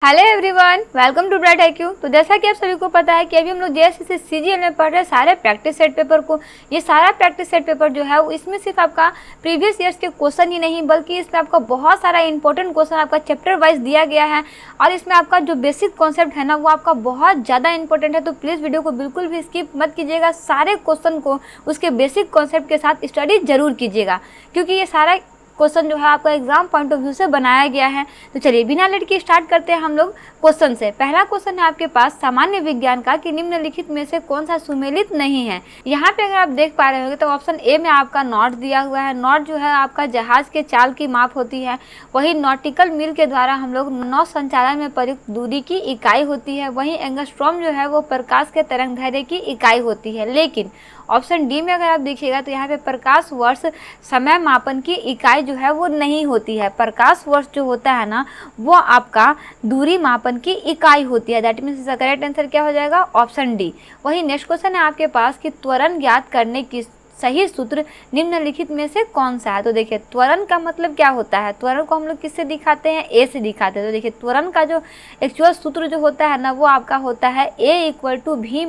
Hello everyone, welcome to bright IQ। तो जैसा कि आप सभी को पता है कि अभी हम लोग JSS CGL में पढ़ रहे सारे प्रैक्टिस सेट पेपर को। ये सारा प्रैक्टिस सेट पेपर जो है वो इसमें सिर्फ आपका प्रीवियस ईयर्स के क्वेश्चन ही नहीं बल्कि इसमें आपका बहुत सारा इंपॉर्टेंट क्वेश्चन आपका चैप्टर वाइज दिया गया है और इसमें आपका जो बेसिक कॉन्सेप्ट है ना वो आपका बहुत ज़्यादा इंपॉर्टेंट है। तो प्लीज़ वीडियो को बिल्कुल भी स्किप मत कीजिएगा, सारे क्वेश्चन को उसके बेसिक कॉन्सेप्ट के साथ स्टडी जरूर कीजिएगा क्योंकि ये सारा क्वेश्चन जो है आपका एग्जाम पॉइंट ऑफ व्यू से बनाया गया है। तो चलिए बिना लेट के स्टार्ट करते हैं हम लोग क्वेश्चन से। पहला क्वेश्चन है आपके पास सामान्य विज्ञान का कि निम्नलिखित में से कौन सा सुमेलित नहीं है। यहाँ पे अगर आप देख पा रहे होंगे तो ऑप्शन ए में आपका नॉट दिया हुआ है। नॉट जो है आपका जहाज के चाल की माप होती है। वही नॉटिकल मील के द्वारा हम लोग नौ संचालन में प्रयुक्त दूरी की इकाई होती है। वही एंगस्ट्रॉम जो है वो प्रकाश के तरंग दैर्घ्य की इकाई होती है। लेकिन ऑप्शन डी में अगर आप देखिएगा तो यहाँ पे प्रकाश वर्ष समय मापन की इकाई जो है वो नहीं होती है। प्रकाश वर्ष जो होता है ना वो आपका दूरी मापन की इकाई होती है। दैट मीन्स इसका करेक्ट आंसर क्या हो जाएगा? Option D. वही नेक्स्ट क्वेश्चन है आपके पास कि त्वरण ज्ञात करने की सही सूत्र निम्नलिखित में से कौन सा है। तो देखिए त्वरण का मतलब क्या होता है, त्वरण को हम लोग किससे दिखाते हैं? ए से दिखाते हैं। तो देखिए त्वरण का जो एक्चुअल सूत्र जो होता है ना वो आपका होता है A = V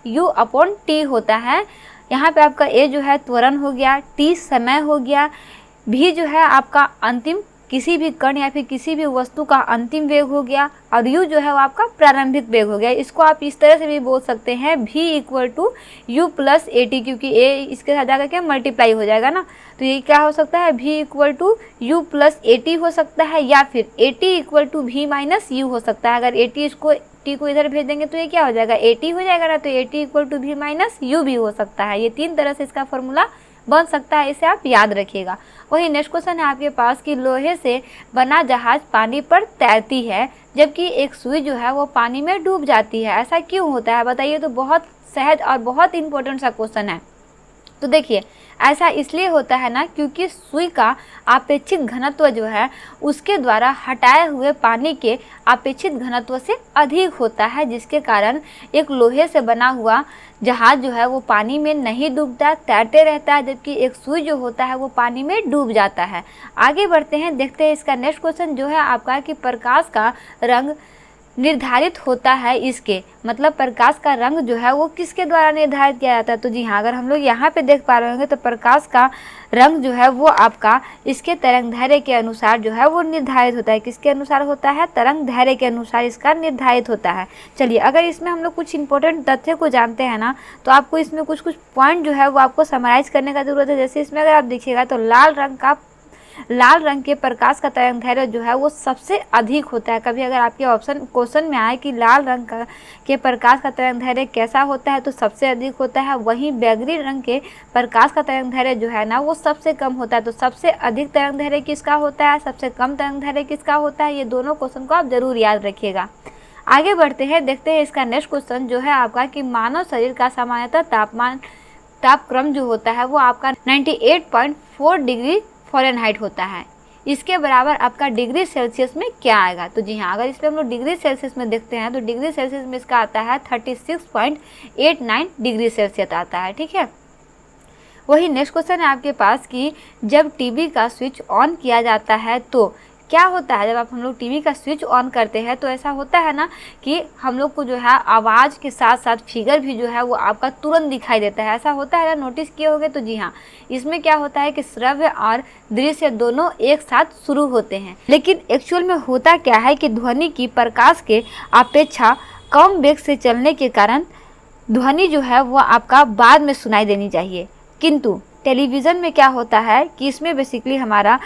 - U/T होता है। यहाँ पे आपका A जो है त्वरण हो गया, T समय हो गया, V जो है आपका अंतिम किसी भी कण या फिर किसी भी वस्तु का अंतिम वेग हो गया और U जो है वो आपका प्रारंभिक वेग हो गया। इसको आप इस तरह से भी बोल सकते हैं V = U + AT, क्योंकि A इसके साथ जाकर के मल्टीप्लाई हो जाएगा ना। तो ये क्या हो सकता है? V = U + AT हो सकता है या फिर AT = V - U हो सकता है। अगर AT इसको T को इधर भेज देंगे तो ये क्या हो जाएगा? AT हो जाएगा ना। तो AT = V - U भी हो सकता है। ये तीन तरह से इसका फॉर्मूला बन सकता है, इसे आप याद रखिएगा। वही नेक्स्ट क्वेश्चन है आपके पास कि लोहे से बना जहाज पानी पर तैरती है जबकि एक सुई जो है वो पानी में डूब जाती है, ऐसा क्यों होता है बताइए। तो बहुत सहज और बहुत इंपॉर्टेंट सा क्वेश्चन है। तो देखिए ऐसा इसलिए होता है ना क्योंकि सुई का आपेक्षिक घनत्व जो है उसके द्वारा हटाए हुए पानी के अपेक्षित घनत्व से अधिक होता है, जिसके कारण एक लोहे से बना हुआ जहाज जो है वो पानी में नहीं डूबता, तैरते रहता है, जबकि एक सुई जो होता है वो पानी में डूब जाता है। आगे बढ़ते हैं, देखते हैं इसका नेक्स्ट क्वेश्चन जो है आपका कि प्रकाश का रंग निर्धारित होता है इसके, मतलब प्रकाश का रंग जो है वो किसके द्वारा निर्धारित किया जाता है। तो जी हाँ, अगर हम लोग यहाँ पे देख पा रहे होंगे तो प्रकाश का रंग जो है वो आपका इसके तरंग दैर्घ्य के अनुसार जो है वो निर्धारित होता है। किसके अनुसार होता है? तरंग दैर्घ्य के अनुसार इसका निर्धारित होता है। चलिए अगर इसमें हम लोग कुछ इंपॉर्टेंट तथ्य को जानते हैं ना तो आपको इसमें कुछ पॉइंट जो है वो आपको समराइज करने का जरूरत है। जैसे इसमें अगर आप देखिएगा तो लाल रंग के प्रकाश का तरंग दैर्घ्य जो है वो सबसे अधिक होता है। कभी अगर आपके ऑप्शन क्वेश्चन में आए कि लाल रंग के प्रकाश का तरंग दैर्घ्य कैसा होता है तो सबसे अधिक होता है। वहीं बैगनी रंग के प्रकाश का तरंग दैर्घ्य जो है ना वो सबसे कम होता है। तो सबसे अधिक तरंग दैर्घ्य किसका होता है, सबसे कम तरंग दैर्घ्य किसका होता है? ये दोनों क्वेश्चन को आप जरूर याद रखिएगा। आगे बढ़ते हैं, देखते हैं इसका नेक्स्ट क्वेश्चन जो है आपका कि मानव शरीर का सामान्यतः तापक्रम जो होता है वो आपका 98.4 डिग्री फ़ारेनहाइट होता है। इसके बराबर आपका डिग्री सेल्सियस में क्या आएगा? तो जी हाँ, अगर इसमें हम लोग डिग्री सेल्सियस में देखते हैं तो डिग्री सेल्सियस में इसका आता है 36.89 डिग्री सेल्सियस आता है। ठीक है। वही नेक्स्ट क्वेश्चन है आपके पास कि जब टीवी का स्विच ऑन किया जाता है तो क्या होता है? जब हम लोग टीवी का स्विच ऑन करते हैं तो ऐसा होता है ना कि हम लोग को जो है आवाज़ के साथ साथ फिगर भी जो है वो आपका तुरंत दिखाई देता है, ऐसा होता है ना? नोटिस किए होंगे। तो जी हाँ, इसमें क्या होता है कि श्रव्य और दृश्य दोनों एक साथ शुरू होते हैं। लेकिन एक्चुअल में होता क्या है कि ध्वनि की प्रकाश के अपेक्षा कम वेग से चलने के कारण ध्वनि जो है वो आपका बाद में सुनाई देनी चाहिए। किंतु टेलीविज़न में क्या होता है कि इसमें बेसिकली हमारा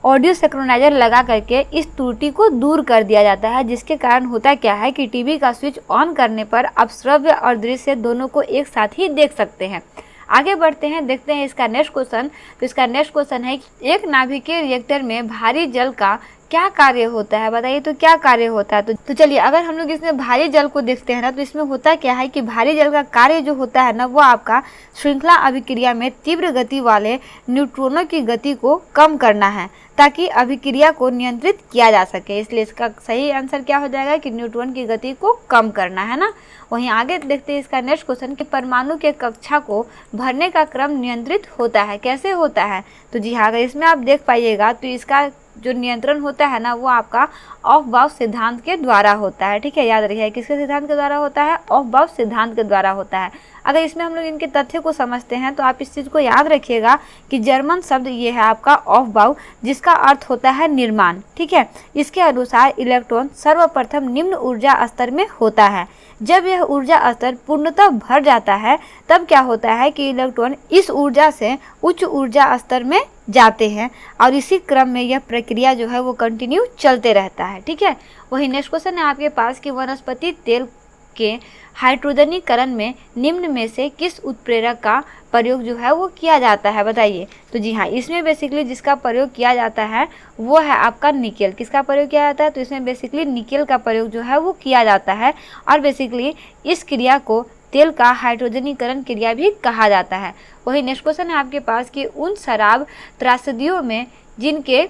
ऑडियो सिंक्रोनाइजर लगा करके इस त्रुटि को दूर कर दिया जाता है, जिसके कारण होता क्या है कि टीवी का स्विच ऑन करने पर आप श्रव्य और दृश्य दोनों को एक साथ ही देख सकते हैं। आगे बढ़ते हैं, देखते हैं इसका नेक्स्ट क्वेश्चन। तो इसका नेक्स्ट क्वेश्चन है एक नाभिकीय रिएक्टर में भारी जल का क्या कार्य होता है बताइए। तो क्या कार्य होता है? तो चलिए अगर हम लोग इसमें भारी जल को देखते हैं ना तो इसमें होता क्या है कि भारी जल का कार्य जो होता है ना वो आपका श्रृंखला अभिक्रिया में तीव्र गति वाले न्यूट्रॉनों की गति को कम करना है ताकि अभिक्रिया को नियंत्रित किया जा सके। इसलिए इसका सही आंसर क्या हो जाएगा कि न्यूट्रॉन की गति को कम करना है ना। वहीं आगे देखते हैं इसका नेक्स्ट क्वेश्चन कि परमाणु के कक्षा को भरने का क्रम नियंत्रित होता है, कैसे होता है? तो जी हाँ, अगर इसमें आप देख पाइएगा तो इसका जो नियंत्रण होता है ना वो आपका ऑफ बाउंड सिद्धांत के द्वारा होता है। ठीक है, याद रखिए किसके सिद्धांत के द्वारा होता है? ऑफ बाउंड सिद्धांत के द्वारा होता है। अगर इसमें हम लोग इनके तथ्य को समझते हैं तो आप इस चीज़ को याद रखिएगा कि जर्मन शब्द ये है आपका ऑफ बाउंड, जिसका अर्थ होता है निर्माण। ठीक है, इसके अनुसार इलेक्ट्रॉन सर्वप्रथम निम्न ऊर्जा स्तर में होता है। जब यह ऊर्जा स्तर पूर्णतः भर जाता है तब क्या होता है कि इलेक्ट्रॉन इस ऊर्जा से उच्च ऊर्जा स्तर में जाते हैं और इसी क्रम में यह प्रक्रिया जो है वो कंटिन्यू चलते रहता है। ठीक है, वही नेक्स्ट क्वेश्चन है आपके पास कि वनस्पति तेल के हाइड्रोजनीकरण में निम्न में से किस उत्प्रेरक का प्रयोग जो है वो किया जाता है, बताइए। तो जी हाँ, इसमें बेसिकली जिसका प्रयोग किया जाता है वो है आपका निकेल। किसका प्रयोग किया जाता है? तो इसमें बेसिकली निकेल का प्रयोग जो है वो किया जाता है और बेसिकली इस क्रिया को तेल का हाइड्रोजनीकरण क्रिया भी कहा जाता है। वही नेक्स्ट क्वेश्चन है आपके पास कि उन शराब त्रासदियों में जिनके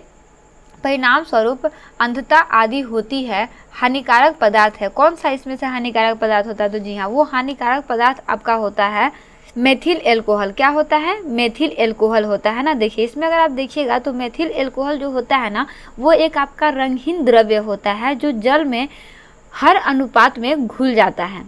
परिणाम स्वरूप अंधता आदि होती है, हानिकारक पदार्थ है, कौन सा इसमें से हानिकारक पदार्थ होता है? तो जी हाँ, वो हानिकारक पदार्थ आपका होता है मेथिल एल्कोहल। क्या होता है? मेथिल एल्कोहल होता है ना। देखिए इसमें अगर आप देखिएगा तो मेथिल एल्कोहल जो होता है ना वो एक आपका रंगहीन द्रव्य होता है जो जल में हर अनुपात में घुल जाता है।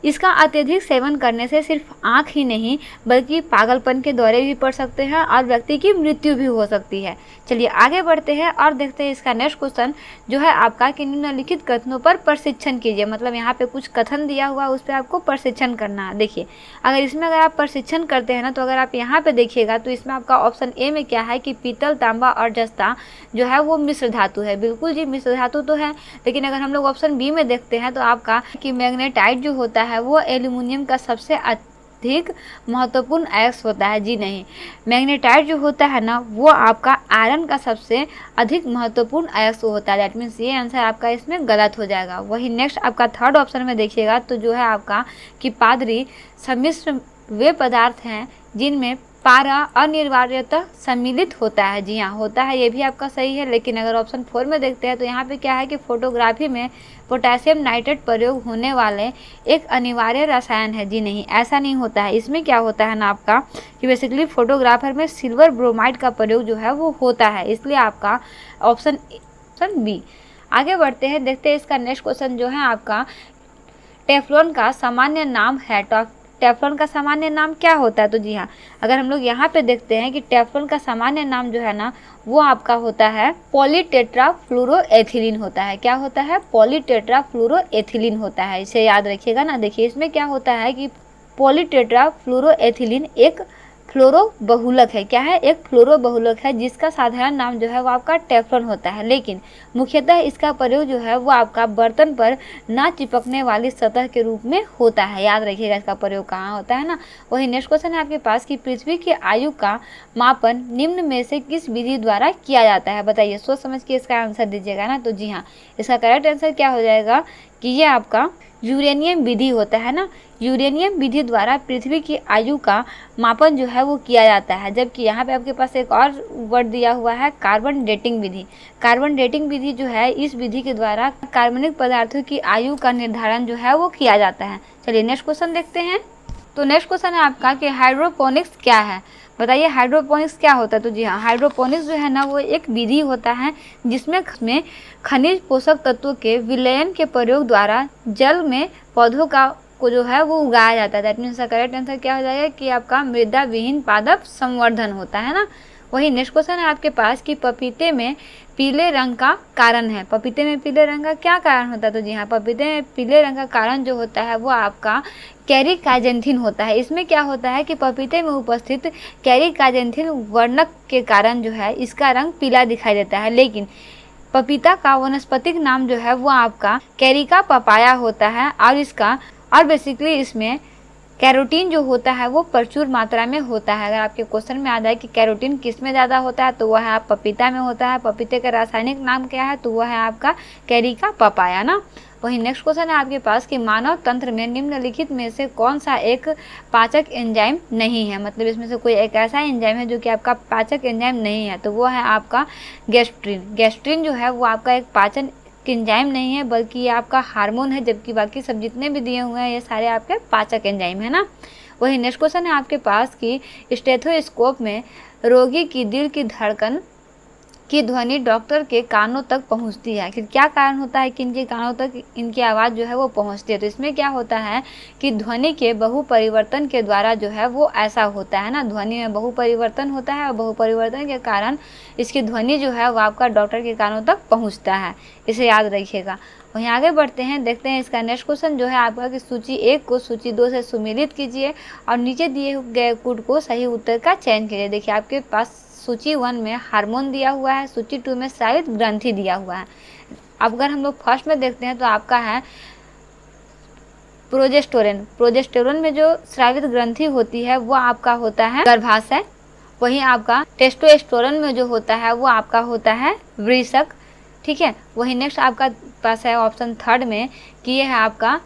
इसका अत्यधिक सेवन करने से सिर्फ आँख ही नहीं बल्कि पागलपन के दौरे भी पड़ सकते हैं और व्यक्ति की मृत्यु भी हो सकती है। चलिए आगे बढ़ते हैं और देखते हैं इसका नेक्स्ट क्वेश्चन जो है आपका कि निम्नलिखित कथनों पर प्रशिक्षण कीजिए। मतलब यहाँ पे कुछ कथन दिया हुआ है उस पर आपको प्रशिक्षण करना है। देखिए अगर इसमें अगर आप प्रशिक्षण करते हैं ना तो अगर आप यहाँ पे देखिएगा तो इसमें आपका ऑप्शन ए में क्या है कि पीतल, तांबा और जस्ता जो है वो मिश्र धातु है। बिल्कुल जी, मिश्र धातु तो है, लेकिन अगर हम लोग ऑप्शन बी में देखते हैं तो आपका कि मैग्नेटाइट जो होता है वो एल्यूमिनियम का सबसे अधिक महत्वपूर्ण अयस्क होता है। जी नहीं, मैग्नेटाइट जो होता है ना वो आपका आयरन का सबसे अधिक महत्वपूर्ण अयस्क होता है। दैट मीन्स ये आंसर आपका इसमें गलत हो जाएगा। वही नेक्स्ट आपका थर्ड ऑप्शन में देखिएगा तो जो है आपका कि पादरी सम्मिश्र वे पदार्थ हैं जिनमें पारा अनिवार्यतः सम्मिलित होता है। जी हाँ, होता है, ये भी आपका सही है। लेकिन अगर ऑप्शन 4 में देखते हैं तो यहाँ पे क्या है कि फोटोग्राफी में पोटेशियम नाइट्रेट प्रयोग होने वाले एक अनिवार्य रसायन है। जी नहीं, ऐसा नहीं होता है। इसमें क्या होता है ना आपका कि बेसिकली फोटोग्राफर में सिल्वर ब्रोमाइड का प्रयोग जो है वो होता है, इसलिए आपका ऑप्शन बी। आगे बढ़ते हैं, देखते हैं इसका नेक्स्ट क्वेश्चन जो है आपका टेफ्लॉन का सामान्य नाम है। टेफ्लॉन का सामान्य नाम क्या होता है? तो जी हाँ, अगर हम लोग यहाँ पे देखते हैं कि टेफ्लॉन का सामान्य नाम जो है ना वो आपका होता है पॉलीटेट्राफ्लोरोएथिलीन होता है। क्या होता है? पॉलीटेट्राफ्लोरोएथिलीन होता है, इसे याद रखिएगा ना। देखिए इसमें क्या होता है कि पॉलीटेट्राफ्लोरोएथिलीन एक फ्लोरो बहुलक है। क्या है? एक फ्लोरो बहुलक है जिसका साधारण नाम जो है वो आपका टेफ्लॉन होता है, लेकिन मुख्यतः इसका प्रयोग जो है वो आपका बर्तन पर ना चिपकने वाली सतह के रूप में होता है। याद रखिएगा इसका प्रयोग कहाँ होता है ना। वही नेक्स्ट क्वेश्चन है आपके पास कि पृथ्वी की आयु का मापन निम्न में से किस विधि द्वारा किया जाता है? बताइए, सोच समझ के इसका आंसर दीजिएगा ना। तो जी हाँ, इसका करेक्ट आंसर क्या हो जाएगा कि ये आपका यूरेनियम विधि होता है ना। यूरेनियम विधि द्वारा पृथ्वी की आयु का मापन जो है वो किया जाता है। जबकि यहाँ पे आपके पास एक और वर्ड दिया हुआ है कार्बन डेटिंग विधि। कार्बन डेटिंग विधि जो है इस विधि के द्वारा कार्बनिक पदार्थों की आयु का निर्धारण जो है वो किया जाता है। चलिए नेक्स्ट क्वेश्चन देखते हैं। तो नेक्स्ट क्वेश्चन है आपका कि हाइड्रोपोनिक्स क्या है? बताइए हाइड्रोपोनिक्स क्या होता है? तो जी हाँ, हाइड्रोपोनिक्स जो है ना वो एक विधि होता है जिसमें खनिज पोषक तत्वों के विलयन के प्रयोग द्वारा जल में पौधों को जो है वो उगाया जाता है। दैट मीन्स करेक्ट आंसर क्या हो जाएगा कि आपका मृदा विहीन पादप संवर्धन होता है ना। वही नेक्स्ट क्वेश्चन है आपके पास कि पपीते में पीले रंग का कारण है। पपीते में पीले रंग का क्या कारण होता है? तो जी हाँ, पपीते में पीले रंग का कारण जो होता है वो आपका कैरिकाजेंथिन होता है। इसमें क्या होता है कि पपीते में उपस्थित कैरिकाजेंथिन वर्णक के कारण जो है इसका रंग पीला दिखाई देता है, लेकिन पपीता का वनस्पतिक नाम जो है वो आपका कैरिका पपाया होता है और बेसिकली इसमें कैरोटीन जो होता है वो प्रचुर मात्रा में होता है। अगर आपके क्वेश्चन में आ जाए कि कैरोटीन किस में ज़्यादा होता है तो वह है आप पपीता में होता है। पपीते का रासायनिक नाम क्या है? तो वह है आपका कैरिका पपाया ना। वही नेक्स्ट क्वेश्चन है आपके पास कि मानव तंत्र में निम्नलिखित में से कौन सा एक पाचक एंजाइम नहीं है? मतलब इसमें से कोई एक ऐसा एंजाइम है जो कि आपका पाचक एंजाइम नहीं है, तो वो है आपका गैस्ट्रिन। गैस्ट्रिन जो है वो आपका एक पाचन एंजाइम नहीं है बल्कि ये आपका हार्मोन है, जबकि बाकी सब जितने भी दिए हुए हैं ये सारे आपके पाचक एंजाइम है ना। वही नेक्स्ट क्वेश्चन है आपके पास कि स्टेथोस्कोप में रोगी की दिल की धड़कन कि ध्वनि डॉक्टर के कानों तक पहुंचती है। कि क्या कारण होता है कि इनके कानों तक इनकी आवाज़ जो है वो पहुंचती है। तो इसमें क्या होता है कि ध्वनि के बहु परिवर्तन के द्वारा जो है वो ऐसा होता है ना, ध्वनि में बहु परिवर्तन होता है और बहु परिवर्तन के कारण इसकी ध्वनि जो है वो आपका डॉक्टर के कानों तक पहुँचता है। इसे याद रखिएगा। वहीं आगे बढ़ते हैं, देखते हैं इसका नेक्स्ट क्वेश्चन जो है आपका कि सूची 1 को सूची 2 से सुमेलित कीजिए और नीचे दिए गए कोड को सही उत्तर का चयन कीजिए। देखिए आपके पास सूची 1 में हार्मोन दिया हुआ है, सूची 2 में स्रावित ग्रंथि दिया हुआ है। अब अगर हम लोग फर्स्ट में देखते हैं तो आपका है प्रोजेस्टेरोन। प्रोजेस्टेरोन में जो स्रावित ग्रंथि होती है वो आपका होता है गर्भाशय। वहीं आपका टेस्टोस्टेरोन में जो होता है वो आपका होता है वृषक। ठीक है। वहीं नेक्स्ट आपका पास है ऑप्शन थर्ड में कि ये है आपका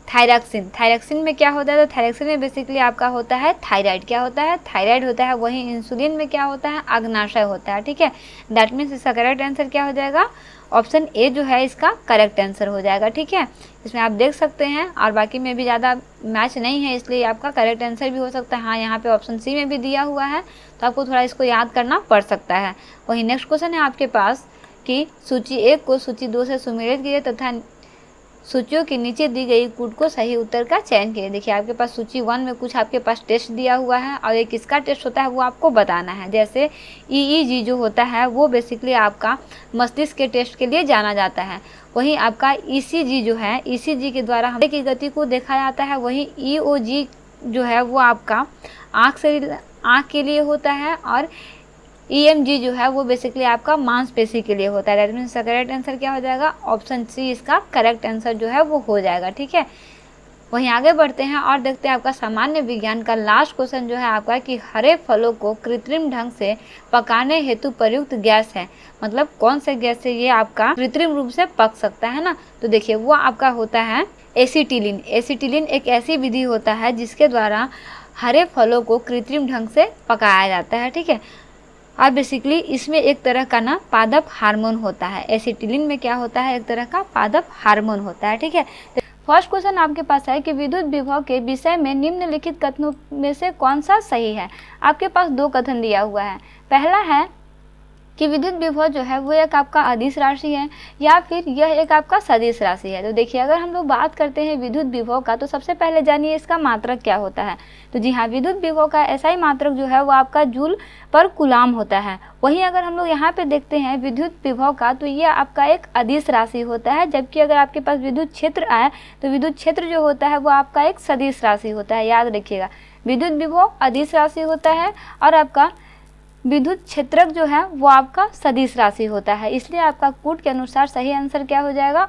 थायरॉक्सिन। थायरॉक्सिन में क्या होता है, तो थायरॉक्सिन में बेसिकली आपका होता है थायराइड। क्या होता है, थायराइड होता है। वहीं इंसुलिन में क्या होता है, अग्नाशय होता है। ठीक है। दैट मीन्स इसका करेक्ट आंसर क्या हो जाएगा, ऑप्शन ए जो है इसका करेक्ट आंसर हो जाएगा। ठीक है। इसमें आप देख सकते हैं और बाकी में भी ज़्यादा मैच नहीं है, इसलिए आपका करेक्ट आंसर भी हो सकता है। हाँ, यहाँ पे ऑप्शन सी में भी दिया हुआ है, तो आपको थोड़ा इसको याद करना पड़ सकता है। वहीं नेक्स्ट क्वेश्चन है आपके पास कि सूची 1 को सूची 2 से सुमेलित कीजिए तथा सूचियों के नीचे दी गई कोड को सही उत्तर का चयन कीजिए। देखिए आपके पास सूची 1 में कुछ आपके पास टेस्ट दिया हुआ है और एक किसका टेस्ट होता है वो आपको बताना है। जैसे EEG जो होता है वो बेसिकली आपका मस्तिष्क के टेस्ट के लिए जाना जाता है। वहीं आपका ECG जो है, ECG के द्वारा हृदय की गति को देखा जाता है। वहीं EOG जो है वो आपका आँख के लिए होता है और EMG जो है वो बेसिकली आपका मांसपेशी के लिए होता है। दैट मीन्स करेक्ट आंसर क्या हो जाएगा, ऑप्शन सी इसका करेक्ट आंसर जो है वो हो जाएगा। ठीक है। वहीं आगे बढ़ते हैं और देखते हैं आपका सामान्य विज्ञान का लास्ट क्वेश्चन जो है आपका कि हरे फलों को कृत्रिम ढंग से पकाने हेतु प्रयुक्त गैस है। मतलब कौन से गैस से ये आपका कृत्रिम रूप से पक सकता है ना, तो देखिए वो आपका होता है एसिटिलीन। एसिटिलीन एक ऐसी विधि होता है जिसके द्वारा हरे फलों को कृत्रिम ढंग से पकाया जाता है। ठीक है। और बेसिकली इसमें एक तरह का ना पादप हार्मोन होता है। एसिटिलीन में क्या होता है, एक तरह का पादप हार्मोन होता है। ठीक है। फर्स्ट क्वेश्चन आपके पास है कि विद्युत विभव के विषय में निम्नलिखित कथनों में से कौन सा सही है। आपके पास दो कथन दिया हुआ है। पहला है कि विद्युत विभव जो है वो एक आपका अदिश राशि है या फिर यह एक आपका सदिश राशि है। तो देखिए अगर हम लोग बात करते हैं विद्युत विभव का तो सबसे पहले जानिए इसका मात्रक क्या होता है। तो जी हाँ, विद्युत विभव का SI मात्रक जो है वो आपका जूल पर कूलाम होता है। वहीं अगर हम लोग यहाँ पे देखते हैं विद्युत विभव का तो ये आपका एक अदिश राशि होता है, जबकि अगर आपके पास विद्युत क्षेत्र आए तो विद्युत क्षेत्र जो होता है वो आपका एक सदिश राशि होता है। याद रखिएगा, विद्युत विभव अदिश राशि होता है और आपका विद्युत क्षेत्रक जो है वो आपका सदिश राशि होता है। इसलिए आपका कोड के अनुसार सही आंसर क्या हो जाएगा,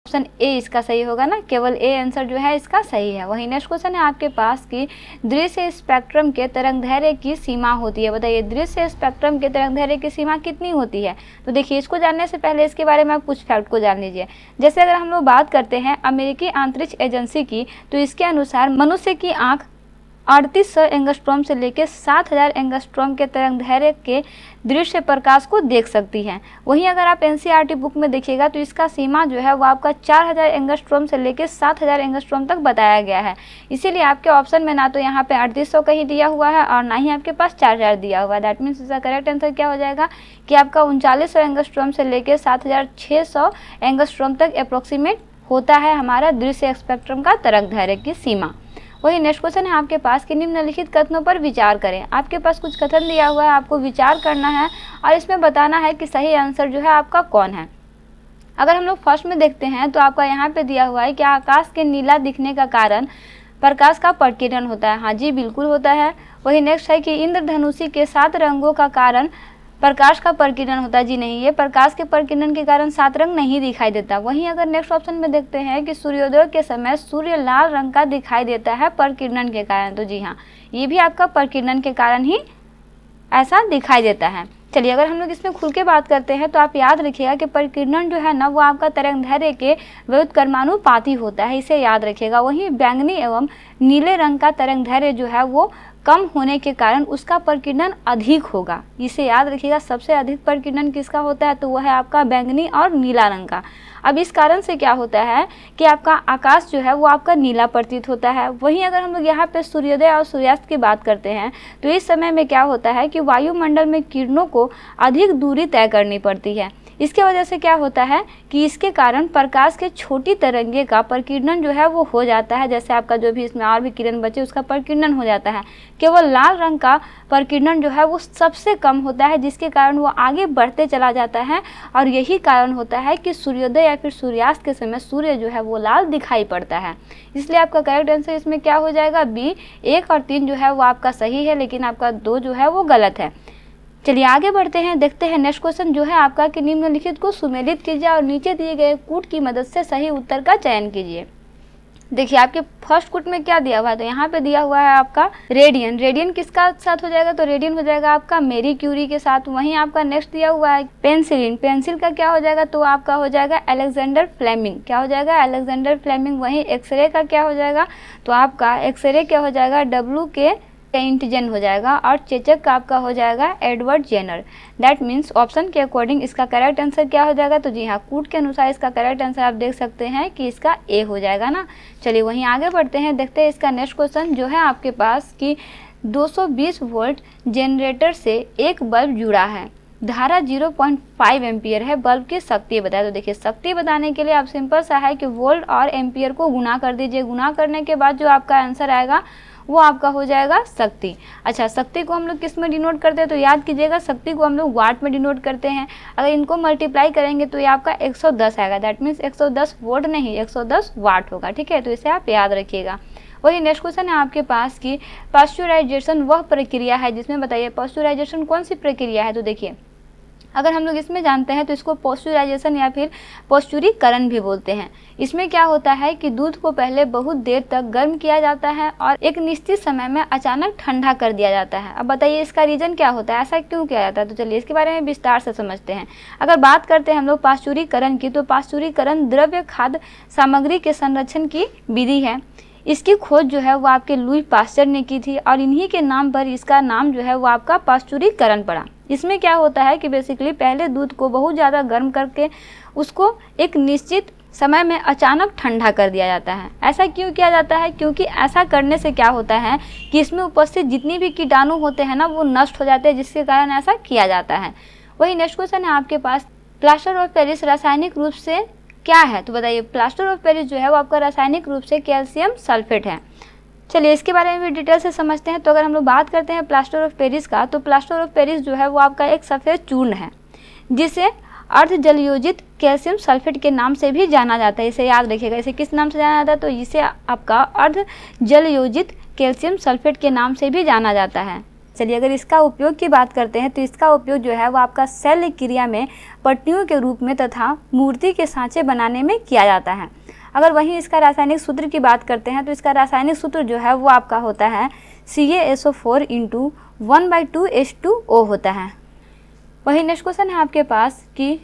ऑप्शन ए इसका सही होगा ना, केवल ए आंसर जो है इसका सही है। वही नेक्स्ट क्वेश्चन है आपके पास कि दृश्य स्पेक्ट्रम के तरंगदैर्घ्य की सीमा होती है। बताइए दृश्य स्पेक्ट्रम के तरंगदैर्घ्य की सीमा कितनी होती है। तो देखिए इसको जानने से पहले इसके बारे में आप कुछ फैक्ट को जान लीजिए। जैसे अगर हम लोग बात करते हैं अमेरिकी अंतरिक्ष एजेंसी की, तो इसके अनुसार मनुष्य की आँख 3800 एंगस्ट्रॉम से लेकर 7000 एंगस्ट्रॉम के तरंगदैर्घ्य के दृश्य प्रकाश को देख सकती हैं। वहीं अगर आप NCERT बुक में देखिएगा तो इसका सीमा जो है वो आपका 4000 एंगस्ट्रॉम से लेकर 7000 एंगस्ट्रॉम तक बताया गया है। इसीलिए आपके ऑप्शन में ना तो यहाँ पे 3800 कहीं दिया हुआ है और ना ही आपके पास 4000 दिया हुआ है। दैट मीन्स इसका करेक्ट आंसर क्या हो जाएगा कि आपका 3900 एंगस्ट्रॉम से लेकर 7600 एंगस्ट्रॉम तक अप्रोक्सीमेट होता है हमारा दृश्य स्पेक्ट्रम का तरंगदैर्घ्य की सीमा। वही नेक्स्ट क्वेश्चन है आपके पास कि निम्नलिखित कथनों पर विचार करें। आपके पास कुछ कथन दिया हुआ है, आपको विचार करना है और इसमें बताना है कि सही आंसर जो है आपका कौन है। अगर हम लोग फर्स्ट में देखते हैं तो आपका यहाँ पे दिया हुआ है कि आकाश के नीला दिखने का कारण प्रकाश का प्रकीर्णन होता है। हाँ जी, बिल्कुल होता है। वही नेक्स्ट है कि इंद्रधनुषी के 7 रंगों का कारण प्रकाश का प्रकीर्णन होता है। जी नहीं, ये प्रकाश के प्रकीर्णन के कारण 7 रंग नहीं दिखाई देता। वहीं अगर नेक्स्ट ऑप्शन में देखते हैं कि सूर्योदय के समय सूर्य लाल रंग का दिखाई देता है प्रकीर्णन के कारण। तो जी हाँ, ये भी आपका प्रकीर्णन के कारण ही ऐसा दिखाई देता है। चलिए अगर हम लोग इसमें खुल के बात करते हैं तो आप याद रखिएगा कि प्रकीर्णन जो है ना वो आपका तरंगदैर्घ्य के व्युत्क्रमानुपाती होता है, इसे याद रखिएगा। वहीं बैंगनी एवं नीले रंग का तरंगदैर्घ्य जो है वो कम होने के कारण उसका प्रकीर्णन अधिक होगा। इसे याद रखिएगा, सबसे अधिक प्रकीर्णन किसका होता है, तो वह है आपका बैंगनी और नीला रंग का। अब इस कारण से क्या होता है कि आपका आकाश जो है वो आपका नीला प्रतीत होता है। वहीं अगर हम लोग यहाँ पे सूर्योदय और सूर्यास्त की बात करते हैं तो इस समय में क्या होता है कि वायुमंडल में किरणों को अधिक दूरी तय करनी पड़ती है। इसके वजह से क्या होता है कि इसके कारण प्रकाश के छोटी तरंगे का प्रकीर्णन जो है वो हो जाता है। जैसे आपका जो भी इसमें और भी किरण बचे उसका प्रकीर्णन हो जाता है। केवल लाल रंग का प्रकीर्णन जो है वो सबसे कम होता है, जिसके कारण वो आगे बढ़ते चला जाता है। और यही कारण होता है कि सूर्योदय या फिर सूर्यास्त के समय सूर्य जो है वो लाल दिखाई पड़ता है। इसलिए आपका करेक्ट आंसर इसमें क्या हो जाएगा, बी। 1 और 3 जो है वो आपका सही है, लेकिन आपका 2 जो है वो गलत है। चलिए आगे बढ़ते हैं, देखते हैं नेक्स्ट क्वेश्चन जो है आपका कि निम्नलिखित को सुमेलित कीजिए और नीचे दिए गए कूट की मदद से सही उत्तर का चयन कीजिए। देखिए आपके फर्स्ट कूट में क्या दिया हुआ है, तो यहाँ पे दिया हुआ है आपका रेडियन। रेडियन किसका साथ हो जाएगा, तो रेडियन हो जाएगा आपका मैरी क्यूरी के साथ। वहीं आपका नेक्स्ट दिया हुआ है पेंसिलिन। पेंसिल का क्या हो जाएगा, तो आपका हो जाएगा अलेक्जेंडर फ्लेमिंग। क्या हो जाएगा, अलेक्जेंडर फ्लेमिंग। वहीं एक्सरे का क्या हो जाएगा, तो आपका एक्सरे क्या हो जाएगा, WK एंटिजन हो जाएगा। और चेचक का आपका हो जाएगा Edward Jenner. That means option के अकॉर्डिंग इसका करेक्ट आंसर क्या हो जाएगा, तो जी हाँ, कूट के अनुसार इसका करेक्ट आंसर आप देख सकते हैं कि इसका ए हो जाएगा ना। चलिए वहीं आगे बढ़ते हैं, देखते हैं इसका नेक्स्ट क्वेश्चन जो है आपके पास कि 220 वोल्ट जनरेटर से एक बल्ब जुड़ा है, धारा 0.5 एम्पियर है, बल्ब की शक्ति बताए। तो देखिए शक्ति बताने के लिए आप सिंपल सा है कि वोल्ट और एम्पियर को गुना कर दीजिए। गुना करने के बाद जो आपका आंसर आएगा वो आपका हो जाएगा शक्ति। अच्छा, शक्ति को हम लोग किस में डिनोट करते हैं, तो याद कीजिएगा शक्ति को हम लोग वाट में डिनोट करते हैं। अगर इनको मल्टीप्लाई करेंगे तो ये आपका 110 आएगा। दैट मीन्स 110 वोल्ट नहीं 110 वाट होगा। ठीक है, तो इसे आप याद रखिएगा। वही नेक्स्ट क्वेश्चन है आपके पास कि पास्चुराइजेशन वह प्रक्रिया है जिसमें, बताइए पास्चुराइजेशन कौन सी प्रक्रिया है। तो देखिए अगर हम लोग इसमें जानते हैं तो इसको पास्चुराइजेशन या फिर पास्चुरीकरण भी बोलते हैं। इसमें क्या होता है कि दूध को पहले बहुत देर तक गर्म किया जाता है और एक निश्चित समय में अचानक ठंडा कर दिया जाता है। अब बताइए इसका रीजन क्या होता है, ऐसा क्यों किया जाता है। तो चलिए इसके बारे में विस्तार से समझते हैं। अगर बात करते हैं हम लोग पास्चुरीकरण की, तो पास्चुरीकरण द्रव्य खाद्य सामग्री के संरक्षण की विधि है। इसकी खोज जो है वो आपके लुई पास्चर ने की थी और इन्हीं के नाम पर इसका नाम जो है वो आपका पास्चुरीकरण पड़ा। इसमें क्या होता है कि बेसिकली पहले दूध को बहुत ज़्यादा गर्म करके उसको एक निश्चित समय में अचानक ठंडा कर दिया जाता है। ऐसा क्यों किया जाता है, क्योंकि ऐसा करने से क्या होता है कि इसमें उपस्थित जितनी भी कीटाणु होते हैं ना वो नष्ट हो जाते हैं, जिसके कारण ऐसा किया जाता है। वही नेक्स्ट क्वेश्चन है आपके पास, प्लास्टर ऑफ पेरिस रासायनिक रूप से क्या है। तो बताइए प्लास्टर ऑफ पेरिस जो है वो आपका रासायनिक रूप से कैल्शियम सल्फेट है। चलिए इसके बारे में भी डिटेल से समझते हैं। तो अगर हम लोग बात करते हैं प्लास्टर ऑफ पेरिस का, तो प्लास्टर ऑफ पेरिस जो है वो आपका एक सफ़ेद चूर्ण है जिसे अर्ध जलयोजित कैल्शियम सल्फेट के नाम से भी जाना जाता है। इसे याद रखिएगा, इसे किस नाम से जाना जाता है, तो इसे आपका अर्ध जलयोजित कैल्शियम सल्फेट के नाम से भी जाना जाता है। चलिए अगर इसका उपयोग की बात करते हैं तो इसका उपयोग जो है वो आपका शल्य क्रिया में पट्टियों के रूप में तथा मूर्ति के सांचे बनाने में किया जाता है। अगर वहीं इसका रासायनिक सूत्र की बात करते हैं तो इसका रासायनिक सूत्र जो है वो आपका होता है CaSO4 × 1/2H2O होता है। वही नेक्स्ट क्वेश्चन है आपके पास कि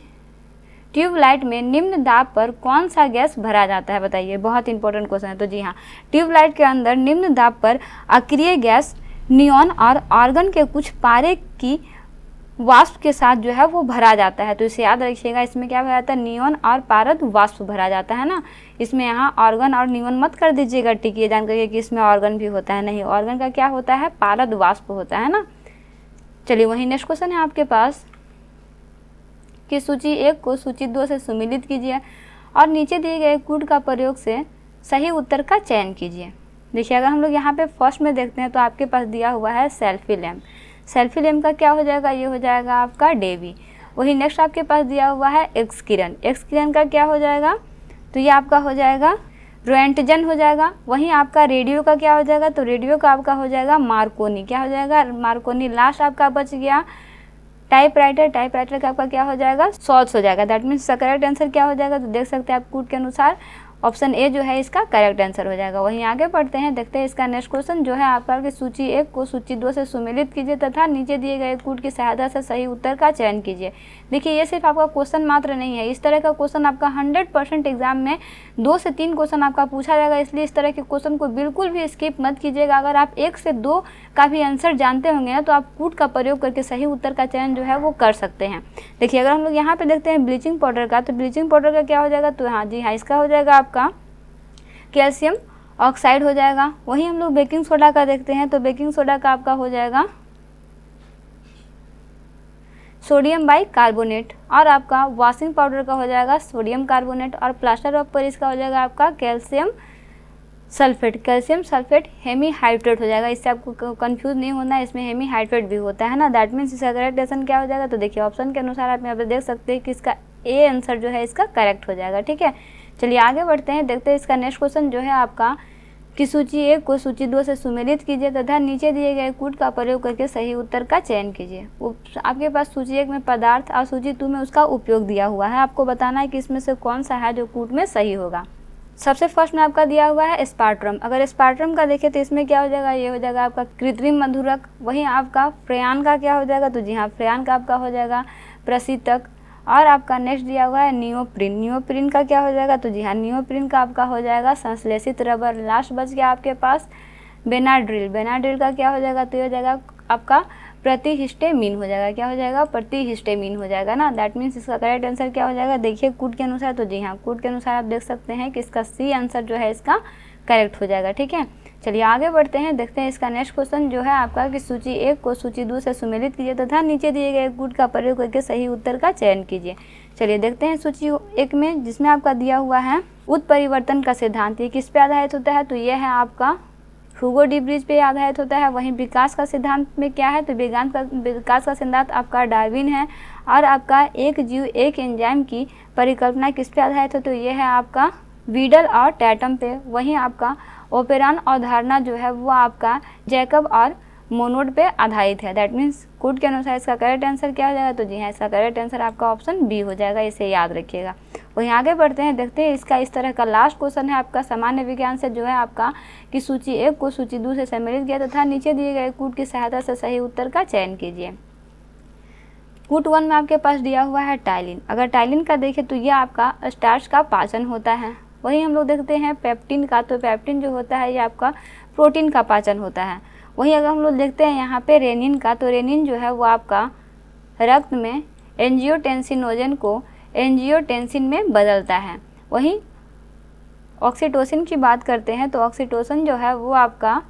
ट्यूबलाइट में निम्न दाब पर कौन सा गैस भरा जाता है। बताइए, बहुत इंपॉर्टेंट क्वेश्चन है। तो जी हाँ, ट्यूबलाइट के अंदर निम्न दाब पर अक्रिय गैस नियॉन और आर्गन के कुछ पारे की वाष्प के साथ जो है वो भरा जाता है। तो इसे याद रखिएगा, इसमें क्या भरा जाता है, नियॉन और पारद वाष्प भरा जाता है ना। इसमें यहाँ ऑर्गन और नियॉन मत कर दीजिएगा, ठीक है, जान करिए कि इसमें ऑर्गन भी होता है। नहीं, ऑर्गन का क्या होता है, पारद वाष्प होता है ना। चलिए वही नेक्स्ट क्वेश्चन है आपके पास कि सूची 1 को सूची 2 से सुमिलित कीजिए और नीचे दिए गए कूट का प्रयोग से सही उत्तर का चयन कीजिए। देखिए अगर हम लोग यहाँ पे फर्स्ट में देखते हैं तो आपके पास दिया हुआ है सेल्फी लैम्प। सेल्फी लैम्प का क्या हो जाएगा, ये हो जाएगा आपका डेवी। वही नेक्स्ट आपके पास दिया हुआ है एक्स किरण। एक्स किरण का क्या हो जाएगा, तो ये आपका हो जाएगा रोएंटजन हो जाएगा। वहीं आपका रेडियो का क्या हो जाएगा, तो रेडियो का आपका हो जाएगा मार्कोनी। क्या हो जाएगा, मार्कोनी। लास्ट आपका बच गया टाइपराइटर। टाइपराइटर का आपका क्या हो जाएगा, सॉल्स हो जाएगा। दैट मीन्स करेक्ट आंसर क्या हो जाएगा, तो देख सकते हैं आप कूट के अनुसार ऑप्शन ए जो है इसका करेक्ट आंसर हो जाएगा। वहीं आगे बढ़ते हैं, देखते हैं इसका नेक्स्ट क्वेश्चन जो है आपका कि सूची 1 को सूची 2 से सुमेलित कीजिए तथा नीचे दिए गए कूट की सहायता से सही उत्तर का चयन कीजिए। देखिए ये सिर्फ आपका क्वेश्चन मात्र नहीं है, इस तरह का क्वेश्चन आपका 100% एग्जाम में 2 से 3 क्वेश्चन आपका पूछा जाएगा, इसलिए इस तरह के क्वेश्चन को बिल्कुल भी स्किप मत कीजिएगा। अगर आप 1 से 2 का भी आंसर जानते होंगे ना तो आप कूट का प्रयोग करके सही उत्तर का चयन जो है वो कर सकते हैं। देखिए अगर हम लोग यहाँ पे देखते हैं ब्लीचिंग पाउडर का, तो ब्लीचिंग पाउडर का क्या हो जाएगा, तो हाँ जी हाँ, इसका हो जाएगा आपका कैल्शियम ऑक्साइड हो जाएगा। वहीं हम लोग बेकिंग सोडा का देखते हैं, तो बेकिंग सोडा का आपका हो जाएगा सोडियम बाइकार्बोनेट, और आपका वॉशिंग पाउडर का हो जाएगा सोडियम कार्बोनेट, और प्लास्टर ऑफ पेरिस का हो जाएगा आपका कैल्शियम सल्फेट हेमीहाइड्रेट हो जाएगा। इससे आपको कंफ्यूज नहीं होना है, इसमें हेमीहाइड्रेट भी होता है ना। दैट मीन्स इसका करेक्ट आंसर क्या हो जाएगा, तो देखिए ऑप्शन के अनुसार आप यहाँ पे देख सकते हैं कि इसका ए आंसर जो है इसका करेक्ट हो जाएगा। ठीक है, चलिए आगे बढ़ते हैं, देखते हैं इसका नेक्स्ट क्वेश्चन जो है आपका कि सूची 1 को सूची 2 से सुमेलित कीजिए तथा नीचे दिए गए कूट का प्रयोग करके सही उत्तर का चयन कीजिए। आपके पास सूची 1 में पदार्थ और सूची 2 में उसका उपयोग दिया हुआ है, आपको बताना है कि इसमें से कौन सा है जो कूट में सही होगा। सबसे फर्स्ट में आपका दिया हुआ है स्पार्ट्रम। अगर स्पार्ट्रम का देखें तो इसमें क्या हो जाएगा, ये हो जाएगा आपका कृत्रिम मधुरक। वहीं आपका फ्रेयान का क्या हो जाएगा, तो जी हाँ, फ्रेयान का आपका हो जाएगा प्रशीतक। और आपका नेक्स्ट दिया हुआ है नियोप्रिन का क्या हो जाएगा, तो जी हाँ, नियोप्रिन का आपका हो जाएगा संश्लेषित रबर। लास्ट बच गया आपके पास बेनाड्रिल का क्या हो जाएगा, तो ये हो जाएगा आपका प्रतिहिस्टेमीन हो जाएगा। क्या हो जाएगा, प्रतिहिस्टेमीन हो जाएगा ना। दैट मीन्स इसका करेक्ट आंसर क्या हो जाएगा, देखिए कूट के अनुसार, तो जी हाँ, कूट के अनुसार आप देख सकते हैं कि इसका सी आंसर जो है इसका करेक्ट हो जाएगा। ठीक है, चलिए आगे बढ़ते हैं, देखते हैं इसका नेक्स्ट क्वेश्चन जो है आपका कि सूची 1 को सूची 2 से सुमेलित कीजिए तथा नीचे दिए गए कूट का प्रयोग करके सही उत्तर का चयन कीजिए। चलिए देखते हैं सूची 1 में, जिसमें आपका दिया हुआ है उत्परिवर्तन का सिद्धांत। ये किस पे आधारित होता है, तो ये है आपका ह्यूगो डी ब्रिज पे आधारित होता है। वहीं विकास का सिद्धांत में क्या है, तो विकास का सिद्धांत आपका डार्विन है। और आपका एक जीव एक एंजाइम की परिकल्पना किस पे आधारित है, तो ये है आपका वीडल और टैटम पे। वहीं आपका ओपेरान अवधारणा जो है वो आपका जैकब और मोनोड पे आधारित है। दैट मीन्स कूट के अनुसार इसका करेक्ट आंसर क्या हो जाएगा, तो जी हाँ, इसका करेक्ट आंसर आपका ऑप्शन बी हो जाएगा, इसे याद रखिएगा। वहीं आगे बढ़ते हैं, देखते हैं इसका इस तरह का लास्ट क्वेश्चन है आपका सामान्य विज्ञान से जो है आपका कि सूची 1 को सूची 2 से सम्मिलित किया तथा नीचे दिए गए कूट की सहायता से सही उत्तर का चयन कीजिए। कूट 1 में आपके पास दिया हुआ है टाइलिन। अगर टाइलिन का देखें तो ये आपका स्टार्च का पाचन होता है। वहीं हम लोग देखते हैं पेप्टिन का, तो पेप्टिन जो होता है ये आपका प्रोटीन का पाचन होता है। वहीं अगर हम लोग देखते हैं यहाँ पे रेनिन का, तो रेनिन जो है वो आपका रक्त में एंजियोटेंसिनोजन को एंजियोटेंसिन में बदलता है। वहीं ऑक्सीटोसिन की बात करते हैं तो ऑक्सीटोसिन जो है वो आपका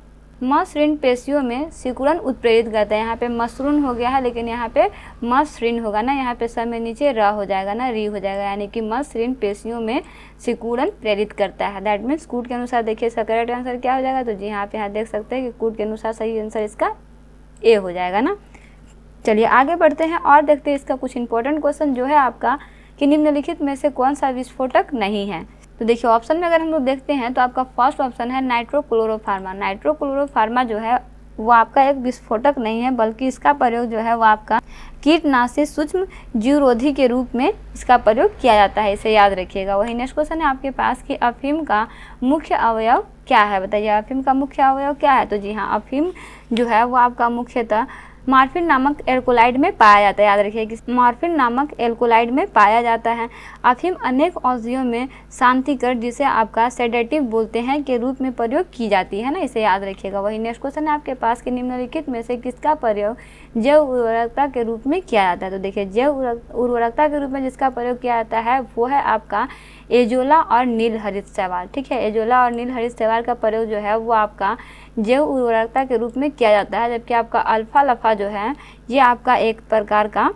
मसृण पेशियों में सिकुड़न उत्प्रेरित करता है। यहाँ पे मसृण हो गया है लेकिन यहाँ पे मसृण होगा ना, यहाँ पे समय नीचे र हो जाएगा ना, री हो जाएगा, यानी कि मसृण पेशियों में सिकुड़न प्रेरित करता है। दैट मीन्स कूट के अनुसार देखिए इसका करेक्ट आंसर क्या हो जाएगा, तो जी यहाँ पे यहाँ देख सकते हैं कि कूट के अनुसार सही आंसर इसका ए हो जाएगा ना। चलिए आगे बढ़ते हैं और देखते हैं इसका कुछ इंपॉर्टेंट क्वेश्चन जो है आपका कि निम्नलिखित में से कौन सा विस्फोटक नहीं है। तो देखिए ऑप्शन में अगर हम लोग देखते हैं तो आपका फर्स्ट ऑप्शन है नाइट्रोक्लोरोफार्मा। नाइट्रोक्लोरोफार्मा जो है वो आपका एक विस्फोटक नहीं है, बल्कि इसका प्रयोग जो है वो आपका कीटनाशी सूक्ष्म जीवरोधी के रूप में इसका प्रयोग किया जाता है, इसे याद रखिएगा। वही नेक्स्ट क्वेश्चन है आपके पास कि अफीम का मुख्य अवयव क्या है, बताइए अफीम का मुख्य अवयव क्या है। तो जी हाँ, अफीम जो है वो आपका मुख्यतः मॉर्फिन नामक एल्कोलाइड में पाया जाता है। याद रखिए कि मॉर्फिन नामक एल्कोलाइड में पाया जाता है। अफीम अनेक औषधियों में शांतिकर, जिसे आपका सेडेटिव बोलते हैं, के रूप में प्रयोग की जाती है ना, इसे याद रखिएगा। वही नेक्स्ट क्वेश्चन है आपके पास कि निम्नलिखित में से किसका प्रयोग जैव उर्वरकता के रूप में किया जाता है। तो देखिए जैव उर्वरकता के रूप में जिसका प्रयोग किया जाता है वो है आपका एजोला और नील हरित शैवाल। ठीक है, एजोला और नील हरित शैवाल का प्रयोग जो है वो आपका जैव उर्वरकता के रूप में किया जाता है। जबकि आपका अल्फा लफा जो है ये आपका एक प्रकार का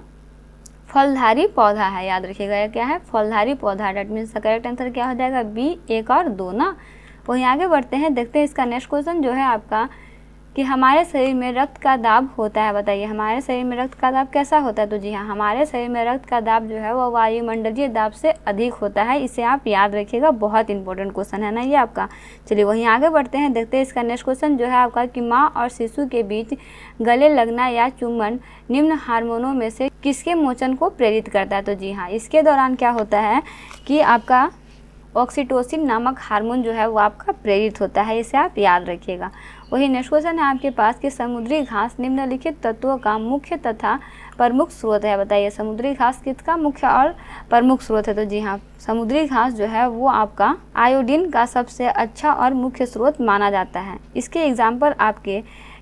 फलधारी पौधा है। याद रखिएगा ये क्या है, फलधारी पौधा। डेट मीन्स करेक्ट आंसर क्या हो जाएगा, बी, 1 और 2 ना। वहीं आगे बढ़ते हैं, देखते हैं इसका नेक्स्ट क्वेश्चन जो है आपका कि हमारे शरीर में रक्त का दाब होता है। बताइए हमारे शरीर में रक्त का दाब कैसा होता है। तो जी हाँ, हमारे शरीर में रक्त का दाब जो है वो वायुमंडलीय दाब से अधिक होता है, इसे आप याद रखिएगा, बहुत इंपॉर्टेंट क्वेश्चन है ना ये आपका। चलिए वहीं आगे बढ़ते हैं, देखते हैं इसका नेक्स्ट क्वेश्चन जो है आपका कि माँ और शिशु के बीच गले लगना या चुम्बन निम्न हार्मोनों में से किसके मोचन को प्रेरित करता है। तो जी हाँ, इसके दौरान क्या होता है कि आपका ऑक्सीटोसिन नामक हार्मोन जो है वो आपका प्रेरित होता है, इसे आप याद रखिएगा। वही नेक्स्ट क्वेश्चन है आपके पास कि समुद्री घास निम्नलिखित तत्वों का मुख्य तथा प्रमुख स्रोत है। बताइए समुद्री घास किसका मुख्य और प्रमुख स्रोत है? तो जी हाँ, समुद्री घास जो है वो आपका आयोडीन का सबसे अच्छा और मुख्य स्रोत माना जाता है। इसके एग्जाम्पल आपके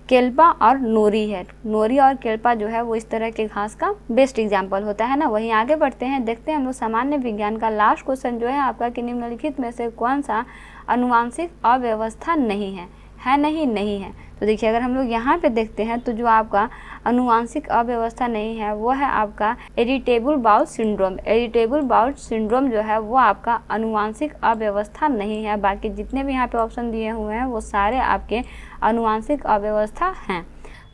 केल्पा और नोरी है। नोरी और केल्पा जो है वो इस तरह के घास का बेस्ट एग्जाम्पल होता है ना। वहीं आगे बढ़ते हैं, देखते हैं हम लोग सामान्य विज्ञान का लास्ट क्वेश्चन जो है आपका कि निम्नलिखित में से कौन सा अनुवांशिक अव्यवस्था नहीं है? नहीं है। तो देखिए अगर हम लोग यहाँ पे देखते हैं तो जो आपका अनुवांशिक अव्यवस्था नहीं है वो है आपका irritable bowel syndrome. Irritable bowel syndrome जो है वो आपका अनुवांशिक अव्यवस्था नहीं है। बाकी जितने भी यहाँ पे ऑप्शन दिए हुए हैं वो सारे आपके अनुवांशिक अव्यवस्था हैं।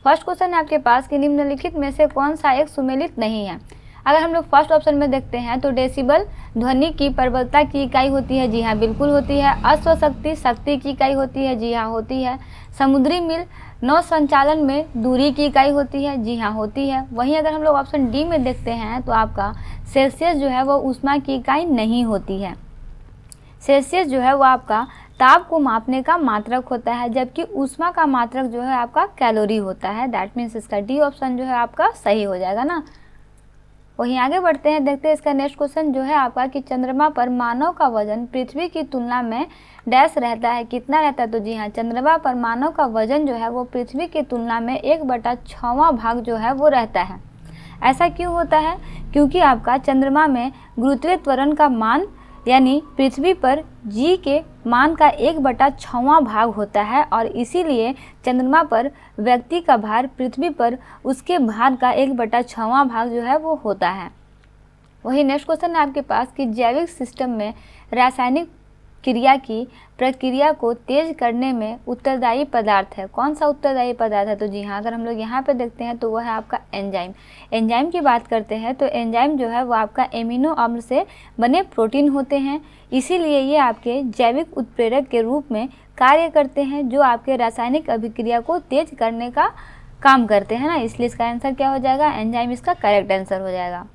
फर्स्ट क्वेश्चन है आपके पास कि निम्नलिखित में से कौन सा एक सुमेलित नहीं है? अगर हम लोग फर्स्ट ऑप्शन में देखते हैं तो डेसिबल ध्वनि की प्रबलता की इकाई होती है। जी हाँ, बिल्कुल होती है। अश्वशक्ति शक्ति की इकाई होती है। जी हाँ, होती है। समुद्री मील नौ संचालन में दूरी की इकाई होती है। जी हाँ, होती है। वहीं अगर हम लोग ऑप्शन डी में देखते हैं तो आपका सेल्सियस जो है वो ऊष्मा की इकाई नहीं होती है। सेल्सियस जो है वो आपका ताप को मापने का मात्रक होता है, जबकि ऊष्मा का मात्रक जो है आपका कैलोरी होता है। दैट मीन्स इसका डी ऑप्शन जो है आपका सही हो जाएगा ना। वहीं आगे बढ़ते हैं, देखते हैं इसका नेक्स्ट क्वेश्चन जो है आपका कि चंद्रमा पर मानव का वजन पृथ्वी की तुलना में डैश रहता है, कितना रहता है? तो जी हाँ, चंद्रमा पर मानव का वजन जो है वो पृथ्वी की तुलना में 1/6वां भाग जो है वो रहता है। ऐसा क्यों होता है? क्योंकि आपका चंद्रमा में गुरुत्वीय त्वरण का मान यानी पृथ्वी पर g के मान का 1/6वां भाग होता है और इसीलिए चंद्रमा पर व्यक्ति का भार पृथ्वी पर उसके भार का 1/6वां भाग जो है वो होता है। वही नेक्स्ट क्वेश्चन है आपके पास कि जैविक सिस्टम में रासायनिक क्रिया की प्रक्रिया को तेज करने में उत्तरदायी पदार्थ है। कौन सा उत्तरदायी पदार्थ है? तो जी हाँ, अगर हम लोग यहाँ पे देखते हैं तो वह है आपका एंजाइम। एंजाइम की बात करते हैं तो एंजाइम जो है वो आपका एमिनो अम्ल से बने प्रोटीन होते हैं, इसीलिए ये आपके जैविक उत्प्रेरक के रूप में कार्य करते हैं जो आपके रासायनिक अभिक्रिया को तेज करने का काम करते हैं ना। इसलिए इसका आंसर क्या हो जाएगा? एंजाइम इसका करेक्ट आंसर हो जाएगा।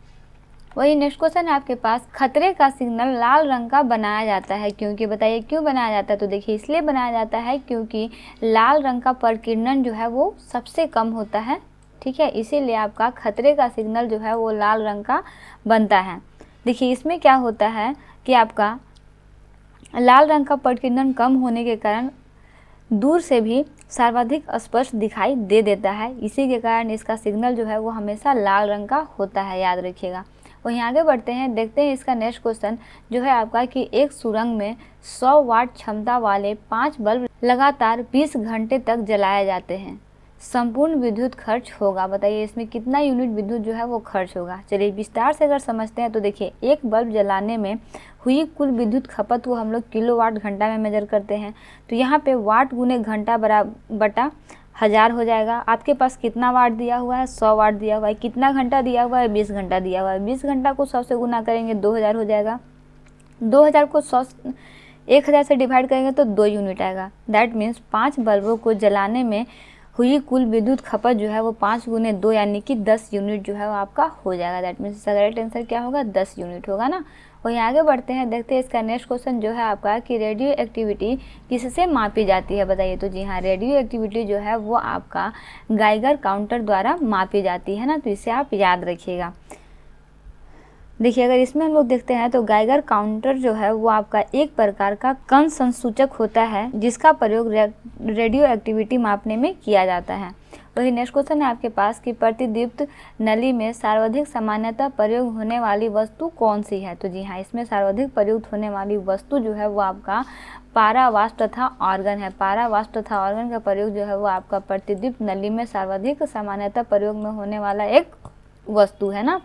वही नेक्स्ट क्वेश्चन है आपके पास, खतरे का सिग्नल लाल रंग का बनाया जाता है क्योंकि? बताइए क्यों बनाया जाता है? तो देखिए इसलिए बनाया जाता है क्योंकि लाल रंग का प्रकीर्णन जो है वो सबसे कम होता है, ठीक है, इसीलिए आपका खतरे का सिग्नल जो है वो लाल रंग का बनता है। देखिए इसमें क्या होता है कि आपका लाल रंग का प्रकीर्णन कम होने के कारण दूर से भी सर्वाधिक स्पष्ट दिखाई दे देता है, इसी के कारण इसका सिग्नल जो है वो हमेशा लाल रंग का होता है, याद रखिएगा। वहीं आगे बढ़ते हैं, देखते हैं इसका नेक्स्ट क्वेश्चन जो है आपका कि एक सुरंग में 100 वाट क्षमता वाले 5 बल्ब लगातार 20 घंटे तक जलाए जाते हैं, संपूर्ण विद्युत खर्च होगा। बताइए इसमें कितना यूनिट विद्युत जो है वो खर्च होगा? चलिए विस्तार से अगर समझते हैं तो देखिए एक बल्ब जलाने में हुई कुल विद्युत खपत को हम लोग किलोवाट घंटा में मेजर करते हैं, तो यहाँ पे वाट गुने घंटा बटा 1000 हो जाएगा। आपके पास कितना वाट दिया हुआ है? 100 वाट दिया हुआ है। कितना घंटा दिया हुआ है? 20 घंटा दिया हुआ है। 20 घंटा को 100 से गुना करेंगे 2000 हो जाएगा। 2000 को 1000 से डिवाइड करेंगे तो 2 यूनिट आएगा। दैट मीन्स 5 बल्बों को जलाने में हुई कुल विद्युत खपत जो है वो 5 गुने 2 यानी कि 10 यूनिट जो है वो आपका हो जाएगा। दैट मीन्स इसका करेक्ट आंसर क्या होगा? 10 यूनिट होगा ना। वहीं आगे बढ़ते हैं, देखते हैं इसका नेक्स्ट क्वेश्चन जो है आपका कि रेडियो एक्टिविटी किससे मापी जाती है? बताइए। तो जी हाँ, रेडियो एक्टिविटी जो है वो आपका गाइगर काउंटर द्वारा मापी जाती है ना, तो इसे आप याद रखिएगा। देखिए अगर इसमें हम लोग देखते हैं तो गाइगर काउंटर जो है वो आपका एक प्रकार का कण संसूचक होता है जिसका प्रयोग रेडियो एक्टिविटी मापने में किया जाता है। वही नेक्स्ट क्वेश्चन है आपके पास कि प्रतिदीप्त नली में सर्वाधिक सामान्यतः प्रयोग होने वाली वस्तु कौन सी है? तो जी हाँ, इसमें सर्वाधिक प्रयुक्त होने वाली वस्तु जो है वो आपका पारावाष्प तथा ऑर्गन है। पारावाष्प तथा ऑर्गन का प्रयोग जो है वो आपका प्रतिदीप्त नली में सर्वाधिक सामान्यतः प्रयोग में होने वाला एक वस्तु है ना।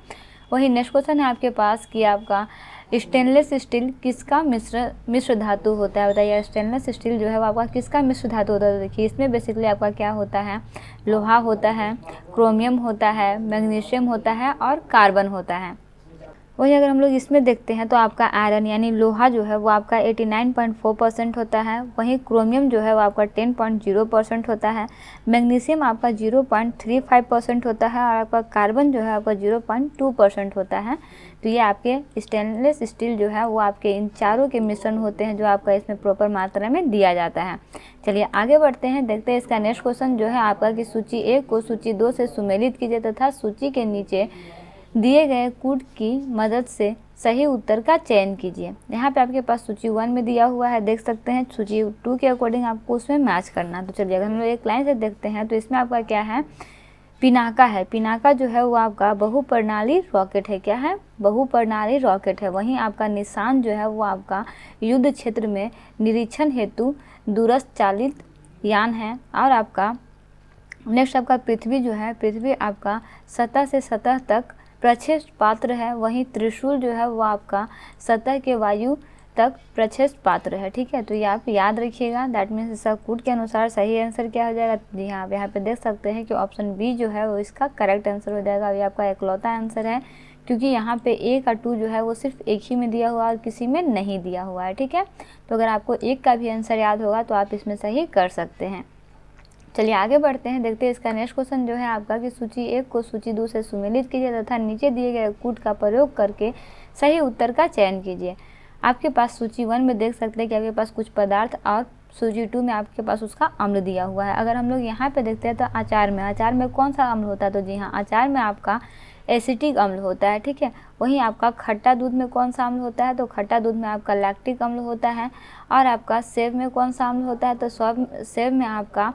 वही नेक्स्ट क्वेश्चन है आपके पास कि आपका स्टेनलेस स्टील किसका मिश्र धातु होता है? बताइए स्टेनलेस स्टील जो है वो आपका किसका मिश्र धातु होता है? तो देखिए इसमें बेसिकली आपका क्या होता है, लोहा होता है, क्रोमियम होता है, मैग्नीशियम होता है और कार्बन होता है। वही अगर हम लोग इसमें देखते हैं तो आपका आयरन यानी लोहा जो है वो आपका 89.4% होता है। वहीं क्रोमियम जो है वो आपका 10.0% होता है। मैग्नीशियम आपका 0.35% होता है और आपका कार्बन जो है आपका 0.2% होता है। तो ये आपके स्टेनलेस स्टील जो है वो आपके इन चारों के मिश्रण होते हैं जो आपका इसमें प्रॉपर मात्रा में दिया जाता है। चलिए आगे बढ़ते हैं, देखते हैं इसका नेक्स्ट क्वेश्चन जो है आपका कि सूची 1 को सूची 2 से सुमेलित कीजिए तथा सूची के नीचे दिए गए कूट की मदद से सही उत्तर का चयन कीजिए। यहाँ पे आपके पास सूची 1 में दिया हुआ है, देख सकते हैं। सूची 2 के अकॉर्डिंग आपको उसमें मैच करना है। तो चलिए अगर हम लोग एक लाइन से देखते हैं तो इसमें आपका क्या है, पिनाका है। पिनाका जो है वो आपका बहुप्रणाली रॉकेट है। क्या है, बहुप्रणाली रॉकेट है। वहीं आपका निशान जो है वो आपका युद्ध क्षेत्र में निरीक्षण हेतु दूरस्थ चालित यान है। और आपका नेक्स्ट आपका पृथ्वी जो है, पृथ्वी आपका सतह से सतह तक प्रक्षेप पात्र है। वहीं त्रिशूल जो है वो आपका सतह के वायु तक प्रक्षेप पात्र है। ठीक है, तो ये आप याद रखिएगा। दैट मीन्स इसका कूट के अनुसार सही आंसर क्या हो जाएगा। जी हाँ, आप यहाँ पे देख सकते हैं कि ऑप्शन बी जो है वो इसका करेक्ट आंसर हो जाएगा। ये आपका इकलौता आंसर है क्योंकि यहाँ पे 1 और 2 जो है वो सिर्फ एक ही में दिया हुआ और किसी में नहीं दिया हुआ है। ठीक है, तो अगर आपको 1 का भी आंसर याद होगा तो आप इसमें सही कर सकते हैं। चलिए आगे बढ़ते हैं, देखते हैं इसका नेक्स्ट क्वेश्चन जो है आपका कि सूची 1 को सूची 2 से सुमेलित कीजिए तथा नीचे दिए गए कूट का प्रयोग करके सही उत्तर का चयन कीजिए। आपके पास सूची 1 में देख सकते हैं कि आपके पास कुछ पदार्थ और सूची 2 में आपके पास उसका अम्ल दिया हुआ है। अगर हम लोग यहाँ पे देखते हैं तो अचार में कौन सा अम्ल होता है, तो जी हाँ, अचार में आपका एसिटिक अम्ल होता है। ठीक है, वहीं आपका खट्टा दूध में कौन सा अम्ल होता है, तो खट्टा दूध में आपका लैक्टिक अम्ल होता है। और आपका सेब में कौन सा अम्ल होता है, तो सेब में आपका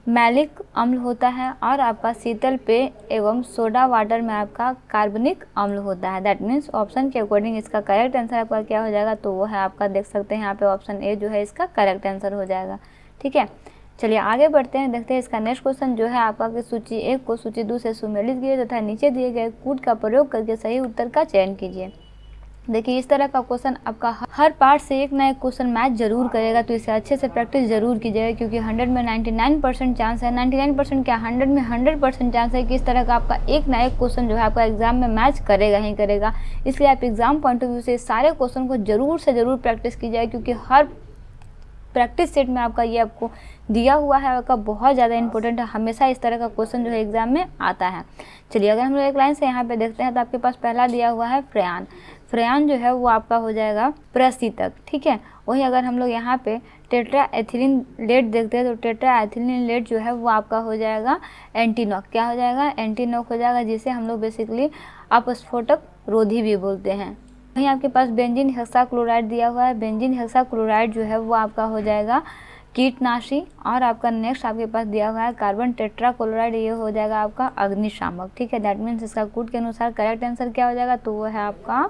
मैलिक अम्ल होता है। और आपका शीतल पेय एवं सोडा वाटर में आपका कार्बनिक अम्ल होता है। दैट मीन्स ऑप्शन के अकॉर्डिंग इसका करेक्ट आंसर आपका क्या हो जाएगा, तो वो है आपका देख सकते हैं यहाँ पे ऑप्शन ए जो है इसका करेक्ट आंसर हो जाएगा। ठीक है, चलिए आगे बढ़ते हैं, देखते हैं इसका नेक्स्ट क्वेश्चन जो है आपका कि सूची 1 को सूची 2 से सुमेलित कीजिए तथा नीचे दिए गए कूट का प्रयोग करके सही उत्तर का चयन कीजिए। देखिए इस तरह का क्वेश्चन आपका हर पार्ट से एक ना एक क्वेश्चन मैच जरूर करेगा, तो इसे अच्छे से प्रैक्टिस जरूर कीजिएगा क्योंकि 100 में 99% चांस है, 99% क्या 100 में 100% चांस है कि इस तरह का आपका एक ना एक क्वेश्चन जो है आपका एग्जाम में मैच करेगा ही करेगा। इसलिए आप एग्जाम पॉइंट ऑफ व्यू से सारे क्वेश्चन को जरूर से जरूर प्रैक्टिस कीजिएगा क्योंकि हर प्रैक्टिस सेट में आपका ये आपको दिया हुआ है, आपका बहुत ज़्यादा इंपॉर्टेंट है। हमेशा इस तरह का क्वेश्चन जो है एग्जाम में आता है। चलिए अगर हम लोग एक लाइन से यहाँ पे देखते हैं तो आपके पास पहला दिया हुआ है फ्रेयान। फ्रेयान जो है वो आपका हो जाएगा प्रशीतक। ठीक है, वही अगर हम लोग यहाँ पे टेट्रा एथिलीन लेड देखते हैं तो टेट्रा एथिलीन लेड जो है वो आपका हो जाएगा एंटीनॉक। क्या हो जाएगा, एंटीनॉक हो जाएगा, जिसे हम लोग बेसिकली अपस्फोटक रोधी भी बोलते हैं। वहीं आपके पास बेंजीन हेक्साक्लोराइड दिया हुआ है। बेंजीन हेक्साक्लोराइड जो है वो आपका हो जाएगा कीटनाशी। और आपका नेक्स्ट आपके पास दिया हुआ है कार्बन टेट्राक्लोराइड, ये हो जाएगा आपका अग्निशामक। ठीक है, दैट मीन्स इसका कूट के अनुसार करेक्ट आंसर क्या हो जाएगा, तो वो है आपका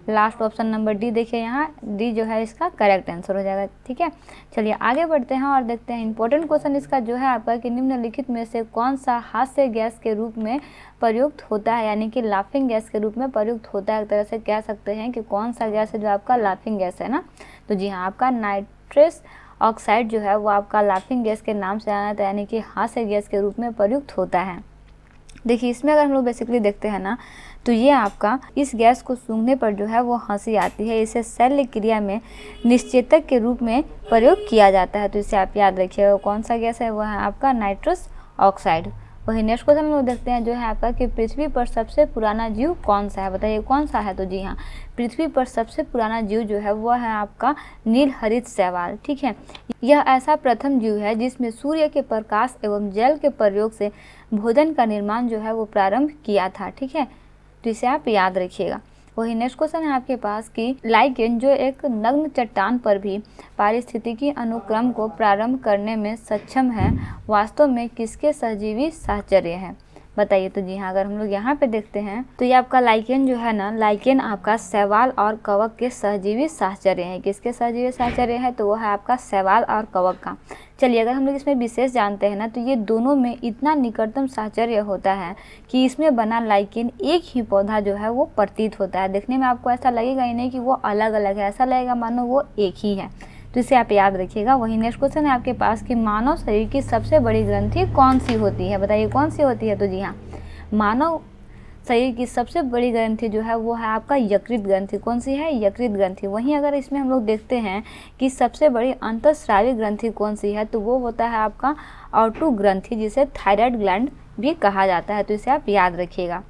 लास्ट ऑप्शन नंबर डी। देखिए यहाँ डी जो है इसका करेक्ट आंसर हो जाएगा। ठीक है, चलिए आगे बढ़ते हैं और देखते हैं इंपॉर्टेंट क्वेश्चन इसका जो है आपका कि निम्नलिखित में से कौन सा हास्य गैस के रूप में प्रयुक्त होता है, यानी कि लाफिंग गैस के रूप में प्रयुक्त होता है। एक तरह से कह सकते हैं कि कौन सा गैस है जो आपका लाफिंग गैस है ना, तो जी हाँ, आपका नाइट्रस ऑक्साइड जो है वो आपका लाफिंग गैस के नाम से जाना जाता है, यानी कि हास्य गैस के रूप में प्रयुक्त होता है। देखिए इसमें अगर हम लोग बेसिकली देखते हैं ना तो ये आपका इस गैस को सूंघने पर जो है वो हंसी आती है। इसे शल्य क्रिया में निश्चेतक के रूप में प्रयोग किया जाता है। तो इसे आप याद रखिएगा कौन सा गैस है, वह है आपका नाइट्रस ऑक्साइड। वही नेक्स्ट क्वेश्चन हम लोग देखते हैं जो है आपका कि पृथ्वी पर सबसे पुराना जीव कौन सा है, बताइए कौन सा है। तो जी हाँ, पृथ्वी पर सबसे पुराना जीव जो है वह है आपका नीलहरित शैवाल। ठीक है, यह ऐसा प्रथम जीव है जिसमें सूर्य के प्रकाश एवं जल के प्रयोग से भोजन का निर्माण जो है वो प्रारंभ किया था। ठीक है, तो इसे आप याद रखिएगा। वही नेक्स्ट क्वेश्चन है आपके पास कि लाइकेन जो एक नग्न चट्टान पर भी पारिस्थितिकी अनुक्रम को प्रारंभ करने में सक्षम है, वास्तव में किसके सहजीवी साहचर्य है, बताइए। तो जी हाँ, अगर हम लोग यहाँ पे देखते हैं तो ये आपका लाइकेन जो है ना, लाइकेन आपका शैवाल और कवक के सहजीवी साहचर्य है। किसके सहजीवी साहचर्य है, तो वो है आपका शैवाल और कवक का। चलिए अगर हम लोग इसमें विशेष जानते हैं ना तो ये दोनों में इतना निकटतम साहचर्य होता है कि इसमें बना लाइकेन एक ही पौधा जो है वो प्रतीत होता है। देखने में आपको ऐसा लगेगा ही नहीं कि वो अलग अलग है, ऐसा लगेगा मानो वो एक ही है। तो इसे आप याद रखिएगा। वही नेक्स्ट क्वेश्चन है आपके पास कि मानव शरीर की सबसे बड़ी ग्रंथि कौन सी होती है, बताइए कौन सी होती है। तो जी हाँ, मानव शरीर की सबसे बड़ी ग्रंथि जो है वो है आपका यकृत ग्रंथि। कौन सी है? यकृत ग्रंथि। वहीं अगर इसमें हम लोग देखते हैं कि सबसे बड़ी अंतःस्रावी ग्रंथि कौन सी है, तो वो होता है आपका ऑटू ग्रंथि, जिसे थायराइड ग्लैंड भी कहा जाता है। तो इसे आप याद रखिएगा।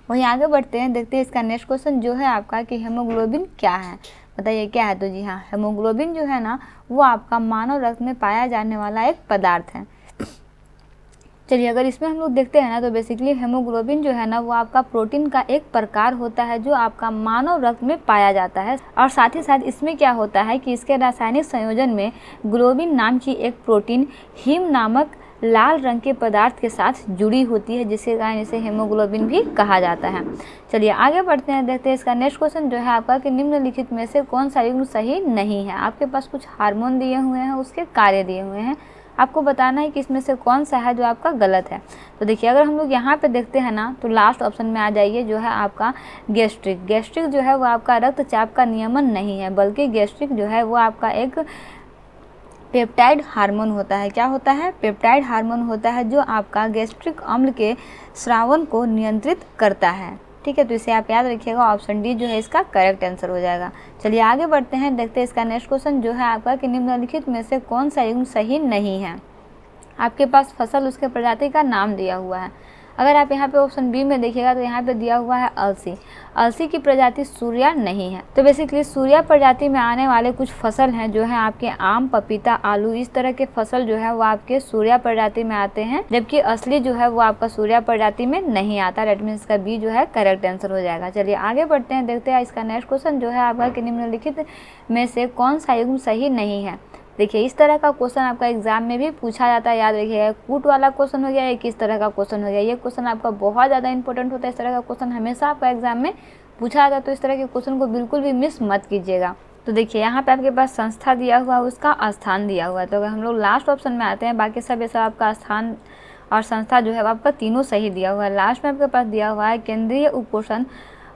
वहीं आगे बढ़ते हैं, देखते हैं इसका नेक्स्ट क्वेश्चन जो है आपका कि हेमोग्लोबिन क्या है, बताइए क्या है। तो जी हाँ, हेमोग्लोबिन जो है ना वो आपका मानव रक्त में पाया जाने वाला एक पदार्थ है। चलिए अगर इसमें हम लोग देखते हैं ना तो बेसिकली हेमोग्लोबिन जो है ना वो आपका प्रोटीन का एक प्रकार होता है जो आपका मानव रक्त में पाया जाता है। और साथ ही साथ इसमें क्या होता है कि इसके रासायनिक संयोजन में ग्लोबिन नाम की एक प्रोटीन हीम नामक लाल रंग के पदार्थ के साथ जुड़ी होती है, जिसके कारण इसे हेमोग्लोबिन भी कहा जाता है। चलिए आगे बढ़ते हैं, देखते हैं इसका नेक्स्ट क्वेश्चन जो है आपका कि निम्नलिखित में से कौन सा युग्म सही नहीं है। आपके पास कुछ हार्मोन दिए हुए हैं, उसके कार्य दिए हुए हैं, आपको बताना है कि इसमें से कौन सा है जो आपका गलत है। तो देखिए अगर हम लोग यहाँ पे देखते हैं ना तो लास्ट ऑप्शन में आ जाइए जो है आपका गैस्ट्रिक। गैस्ट्रिक जो है वो आपका रक्तचाप का नियमन नहीं है, बल्कि गैस्ट्रिक जो है वो आपका एक पेप्टाइड हार्मोन होता है। क्या होता है? पेप्टाइड हार्मोन होता है जो आपका गैस्ट्रिक अम्ल के स्रावन को नियंत्रित करता है। ठीक है, तो इसे आप याद रखिएगा। ऑप्शन डी जो है इसका करेक्ट आंसर हो जाएगा। चलिए आगे बढ़ते हैं, देखते हैं इसका नेक्स्ट क्वेश्चन जो है आपका कि निम्नलिखित में से कौन सा युग्म सही नहीं है। आपके पास फसल उसके प्रजाति का नाम दिया हुआ है। अगर आप यहाँ पे ऑप्शन बी में देखिएगा तो यहाँ पे दिया हुआ है अलसी। अलसी की प्रजाति सूर्या नहीं है। तो बेसिकली सूर्या प्रजाति में आने वाले कुछ फसल हैं जो है आपके आम, पपीता, आलू, इस तरह के फसल जो है वो आपके सूर्या प्रजाति में आते हैं, जबकि असली जो है वो आपका सूर्या प्रजाति में नहीं आता। डेट मीन्स इसका बी जो है करेक्ट आंसर हो जाएगा। चलिए आगे बढ़ते हैं, देखते हैं इसका नेक्स्ट क्वेश्चन जो है आपका कि निम्नलिखित में से कौन सा युग्म सही नहीं है। देखिए इस तरह का क्वेश्चन आपका एग्जाम में भी पूछा जाता है, याद रखिएगा। कूट वाला क्वेश्चन हो गया, एक इस तरह का क्वेश्चन हो गया। ये क्वेश्चन आपका बहुत ज़्यादा इंपॉर्टेंट होता है। इस तरह का क्वेश्चन हमेशा आपका एग्जाम में पूछा जाता है, तो इस तरह के क्वेश्चन को बिल्कुल भी मिस मत कीजिएगा। तो देखिए यहाँ पे आपके पास संस्था दिया हुआ है, उसका स्थान दिया हुआ है। तो अगर हम लोग लास्ट ऑप्शन में आते हैं, बाकी सब ये सब आपका स्थान और संस्था जो है आपका तीनों सही दिया हुआ है। लास्ट में आपके पास दिया हुआ है केंद्रीय उपोषण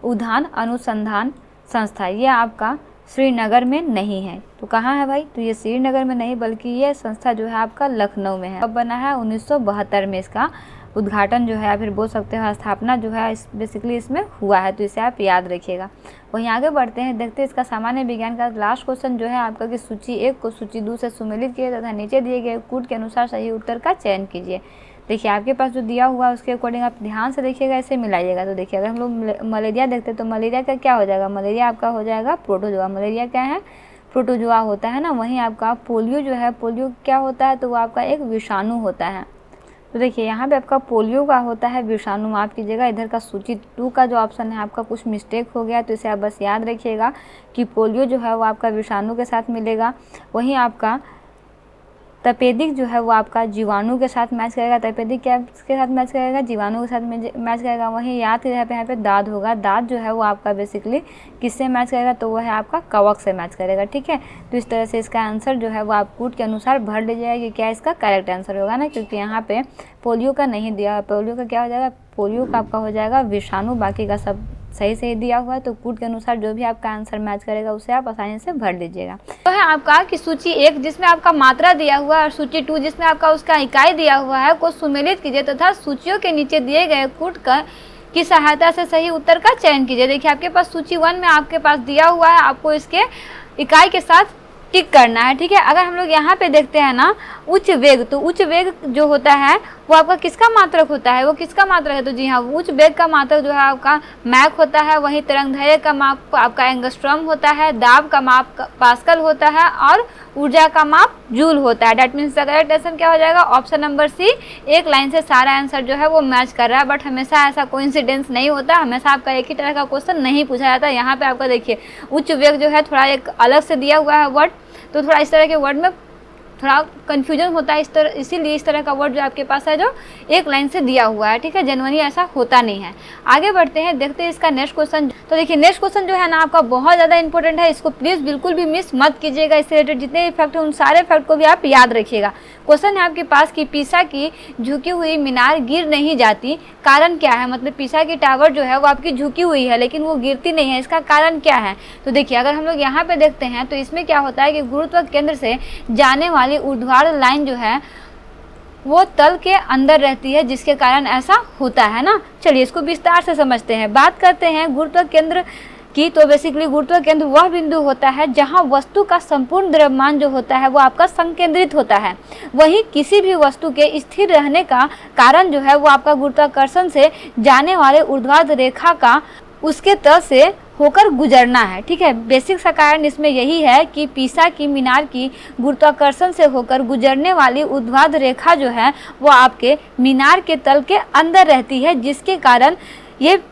उद्यान अनुसंधान संस्था। ये आपका श्रीनगर में नहीं है। तो कहाँ है भाई? तो ये श्रीनगर में नहीं, बल्कि ये संस्था जो है आपका लखनऊ में है। कब बना है? 1972 में इसका उद्घाटन जो है या फिर बोल सकते हो स्थापना जो है बेसिकली इसमें हुआ है। तो इसे आप याद रखिएगा। वहीं आगे बढ़ते हैं, देखते हैं इसका सामान्य विज्ञान का लास्ट क्वेश्चन जो है आपका कि सूची 1 को सूची 2 से सुमेलित किए तथा नीचे दिए गए कूट के अनुसार सही उत्तर का चयन कीजिए। देखिए आपके पास जो दिया हुआ है उसके अकॉर्डिंग आप ध्यान से देखिएगा, इसे मिलाइएगा। तो देखिए अगर हम लोग मलेरिया देखते हैं तो मलेरिया का क्या हो जाएगा? मलेरिया आपका हो जाएगा प्रोटोजोआ। मलेरिया क्या है? प्रोटोजोआ होता है ना। वहीं आपका पोलियो जो है, पोलियो क्या होता है? तो वो आपका एक विषाणु होता है। तो देखिए यहाँ पे आपका पोलियो का होता है विषाणु, माफ कीजिएगा। इधर का सूची 2 का जो ऑप्शन है आपका कुछ मिस्टेक हो गया, तो इसे आप बस याद रखिएगा कि पोलियो जो है वो आपका विषाणु के साथ मिलेगा। वहीं आपका तपेदिक जो है वो आपका जीवाणु के साथ मैच करेगा। तपेदिक क्या के साथ मैच करेगा? जीवाणु के साथ मैच करेगा। वहीं याद की जगह पे यहाँ पे दाद होगा। दाद जो है वो आपका बेसिकली किससे मैच करेगा? तो वो है आपका कवक से मैच करेगा। ठीक है, तो इस तरह से इसका आंसर जो है वो आप कूट के अनुसार भर लीजिएगा कि क्या इसका करेक्ट आंसर होगा ना, क्योंकि यहाँ पे पोलियो का नहीं दिया। पोलियो का क्या हो जाएगा? पोलियो का आपका हो जाएगा विषाणु। बाकी का सब सही दिया हुआ है। तो कूट के अनुसार जो भी आपका आंसर मैच करेगा उसे आप आसानी से भर लीजिएगा। तो है आपका कि सूची 1 जिसमें आपका मात्रा दिया हुआ है और सूची 2 जिसमें आपका उसका इकाई दिया हुआ है को सुमेलित कीजिए तथा सूचियों के नीचे दिए गए कूट की सहायता से सही उत्तर का चयन कीजिए। देखिए आपके पास सूची 1 में आपके पास दिया हुआ है, आपको इसके इकाई के साथ टिक करना है। ठीक है, अगर हम लोग यहाँ पे देखते हैं ना उच्च वेग, तो उच्च वेग जो होता है वो आपका किसका मात्रक होता है? वो किसका मात्रक है? तो जी हाँ, उच्च वेग का मात्रक जो है आपका मैक होता है। वहीं तरंगदैर्घ्य का माप आपका एंगस्ट्रॉम होता है। दाब का माप पास्कल होता है और ऊर्जा का माप जूल होता है। डेट मीन्स करेक्ट आंसर क्या हो जाएगा? Option number C. एक लाइन से सारा आंसर जो है वो मैच कर रहा है, बट हमेशा ऐसा कोइंसिडेंस नहीं होता। हमेशा आपका एक ही तरह का क्वेश्चन नहीं पूछा जाता। यहाँ पे आपका देखिए उच्च वेग जो है थोड़ा एक अलग से दिया हुआ है वर्ड, तो थोड़ा इस तरह के वर्ड में थोड़ा कंफ्यूजन होता है इसीलिए इस तरह का वर्ड जो आपके पास है जो एक लाइन से दिया हुआ है। ठीक है, जनरली ऐसा होता नहीं है। आगे बढ़ते हैं, देखते हैं इसका नेक्स्ट क्वेश्चन। तो देखिए नेक्स्ट क्वेश्चन जो है ना आपका बहुत ज़्यादा इंपॉर्टेंट है, इसको प्लीज़ बिल्कुल भी मिस मत कीजिएगा। इससे रिलेटेड जितने भी फैक्ट हैं उन सारे फैक्ट को भी आप याद रखिएगा। क्वेश्चन है आपके पास कि पीसा की झुकी हुई मीनार गिर नहीं जाती, कारण क्या है? मतलब पीसा की टावर जो है वो आपकी झुकी हुई है लेकिन वो गिरती नहीं है, इसका कारण क्या है? तो देखिए अगर हम लोग यहाँ पे देखते हैं तो इसमें क्या होता है कि गुरुत्व केंद्र से जाने वाली ऊर्ध्वाधर लाइन जो है वो तल के अंदर रहती है, जिसके कारण ऐसा होता है ना। चलिए इसको विस्तार से समझते हैं। बात करते हैं गुरुत्व केंद्र की। तो बेसिकली गुरुत्व केंद्र वह बिंदु होता है जहां वस्तु का संपूर्ण द्रव्यमान जो होता है वो आपका संकेंद्रित होता है। वहीं किसी भी वस्तु के स्थिर रहने का कारण जो है वो आपका गुरुत्वाकर्षण से जाने वाले ऊर्ध्वाधर रेखा का उसके तल से होकर गुजरना है। ठीक है, बेसिक सा कारण इसमें यही है कि पीसा की मीनार की गुरुत्वाकर्षण से होकर गुजरने वाली ऊर्ध्वाधर रेखा जो है वो आपके मीनार के तल के अंदर रहती है, जिसके कारण ये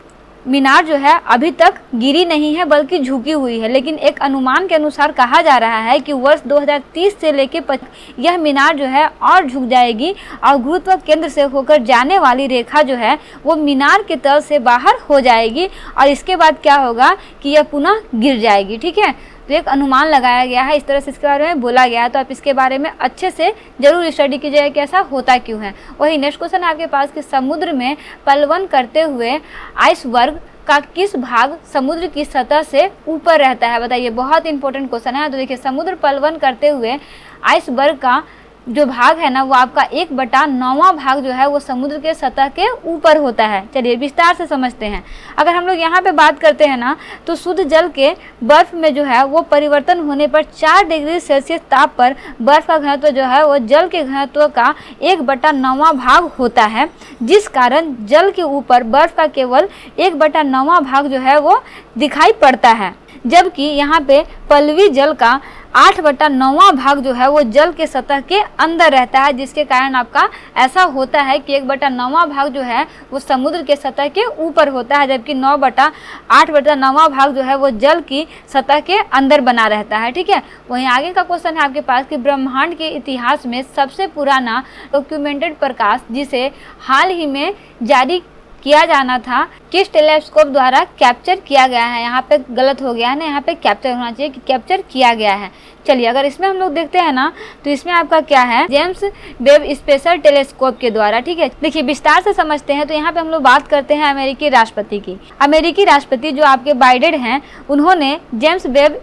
मीनार जो है अभी तक गिरी नहीं है बल्कि झुकी हुई है। लेकिन एक अनुमान के अनुसार कहा जा रहा है कि वर्ष 2030 से लेकर यह मीनार जो है और झुक जाएगी और गुरुत्व केंद्र से होकर जाने वाली रेखा जो है वो मीनार के तल से बाहर हो जाएगी और इसके बाद क्या होगा कि यह पुनः गिर जाएगी। ठीक है, तो एक अनुमान लगाया गया है, इस तरह से इसके बारे में बोला गया है। तो आप इसके बारे में अच्छे से जरूर स्टडी कीजिएगा कि ऐसा होता क्यों है। वही नेक्स्ट क्वेश्चन आपके पास कि समुद्र में पलवन करते हुए आइसबर्ग का किस भाग समुद्र की सतह से ऊपर रहता है? बताइए, बहुत इंपॉर्टेंट क्वेश्चन है। तो देखिए, समुद्र पलवन करते हुए आइसबर्ग का जो भाग है ना वो आपका 1/9वां भाग जो है वो समुद्र के सतह के ऊपर होता है। चलिए विस्तार से समझते हैं। अगर हम लोग यहाँ पे बात करते हैं ना तो शुद्ध जल के बर्फ में जो है वो परिवर्तन होने पर 4 डिग्री सेल्सियस ताप पर बर्फ का घनत्व जो है वो जल के घनत्व का 1/9वां भाग होता है, जिस कारण जल के ऊपर बर्फ का केवल 1/9वां भाग जो है वो दिखाई पड़ता है, जबकि यहाँ पे पलवी जल का 8/9वां भाग जो है वो जल के सतह के अंदर रहता है, जिसके कारण आपका ऐसा होता है कि 1/9वां भाग जो है वो समुद्र के सतह के ऊपर होता है, जबकि 8/9वां भाग जो है वो जल की सतह के अंदर बना रहता है। ठीक है, वहीं आगे का क्वेश्चन है आपके पास कि ब्रह्मांड के इतिहास में सबसे पुराना डॉक्यूमेंटेड प्रकाश जिसे हाल ही में जारी किया जाना था किस टेलीस्कोप द्वारा कैप्चर किया गया है? यहाँ पे गलत हो गया है ना, यहाँ पे कैप्चर होना चाहिए कि कैप्चर किया गया है। चलिए अगर इसमें हम लोग देखते हैं ना तो इसमें आपका क्या है, जेम्स वेब स्पेशल टेलीस्कोप के द्वारा। ठीक है, देखिए विस्तार से समझते हैं। तो यहाँ पे हम लोग बात करते हैं अमेरिकी राष्ट्रपति की। अमेरिकी राष्ट्रपति जो आपके बाइडेन हैं, उन्होंने जेम्स वेब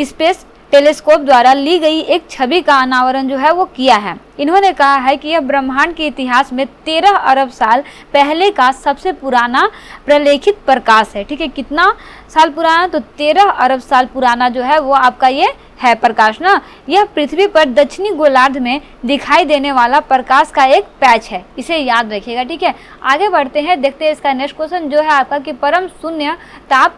स्पेस टेलीस्कोप द्वारा ली गई एक छवि का अनावरण जो है वो किया है। इन्होंने कहा है कि यह ब्रह्मांड के इतिहास में 13 अरब साल पहले का सबसे पुराना प्रलेखित प्रकाश है। ठीक है, कितना साल पुराना? तो 13 अरब साल पुराना जो है वो आपका ये है प्रकाश ना। यह पृथ्वी पर दक्षिणी गोलार्ध में दिखाई देने वाला प्रकाश का एक पैच है, इसे याद रखिएगा। ठीक है, आगे बढ़ते हैं, देखते हैं इसका नेक्स्ट क्वेश्चन जो है आपका कि परम शून्य ताप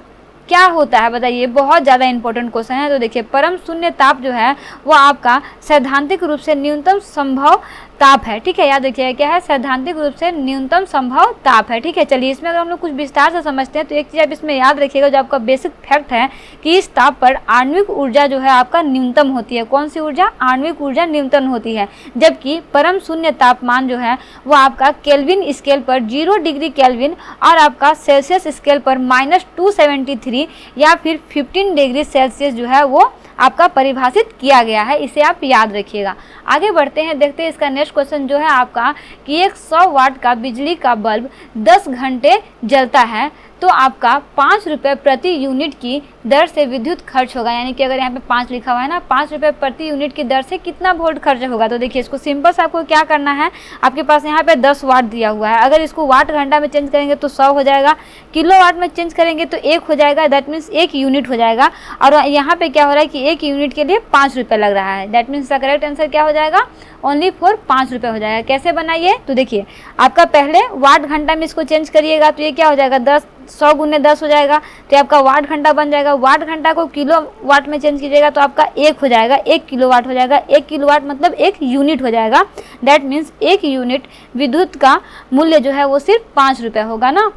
क्या होता है? बताइए, बहुत ज़्यादा इंपॉर्टेंट क्वेश्चन है। तो देखिए, परम शून्य ताप जो है वो आपका सैद्धांतिक रूप से न्यूनतम संभव ताप है। ठीक है, याद रखिएगा क्या है, सैद्धांतिक रूप से न्यूनतम संभव ताप है। ठीक है, चलिए इसमें अगर हम लोग कुछ विस्तार से समझते हैं तो एक चीज़ आप इसमें याद रखिएगा, जो आपका बेसिक फैक्ट है कि इस ताप पर आणविक ऊर्जा जो है आपका न्यूनतम होती है। कौन सी ऊर्जा? आणविक ऊर्जा न्यूनतम होती है, जबकि परम शून्य तापमान जो है वो आपका केल्विन स्केल पर 0 डिग्री केल्विन और आपका सेल्सियस स्केल पर -273 या फिर 15 डिग्री सेल्सियस जो है वो आपका परिभाषित किया गया है, इसे आप याद रखिएगा। आगे बढ़ते हैं, देखते हैं इसका नेक्स्ट क्वेश्चन जो है आपका कि एक 100 वाट का बिजली का बल्ब 10 घंटे जलता है तो आपका 5 रुपये प्रति यूनिट की दर से विद्युत खर्च होगा। यानी कि अगर यहाँ पे 5 लिखा हुआ है ना, 5 रुपये प्रति यूनिट की दर से कितना वोल्ट खर्च होगा? तो देखिए इसको सिंपल से आपको क्या करना है, आपके पास यहाँ पे 10 वाट दिया हुआ है, अगर इसको वाट घंटा में चेंज करेंगे तो 100 हो जाएगा, किलो वाट में चेंज करेंगे तो 1 हो जाएगा, दैट मीन्स 1 यूनिट हो जाएगा। और यहाँ पे क्या हो रहा है कि 1 यूनिट के लिए 5 रुपये लग रहा है, दैट मीन्स का करेक्ट आंसर क्या हो जाएगा? ओनली फॉर 5 रुपये हो जाएगा। कैसे बनाइए? तो देखिए आपका पहले वाट घंटा में इसको चेंज करिएगा तो ये क्या हो जाएगा, 100 × 10 हो जाएगा, तो आपका वाट घंटा बन जाएगा। वाट घंटा को किलो वाट में चेंज कीजिएगा तो आपका 1 हो जाएगा, 1 किलो वाट हो जाएगा। 1 किलो वाट मतलब 1 यूनिट हो जाएगा, दैट मीन्स 1 यूनिट विद्युत का मूल्य जो है वो सिर्फ 5 रुपये होगा ना।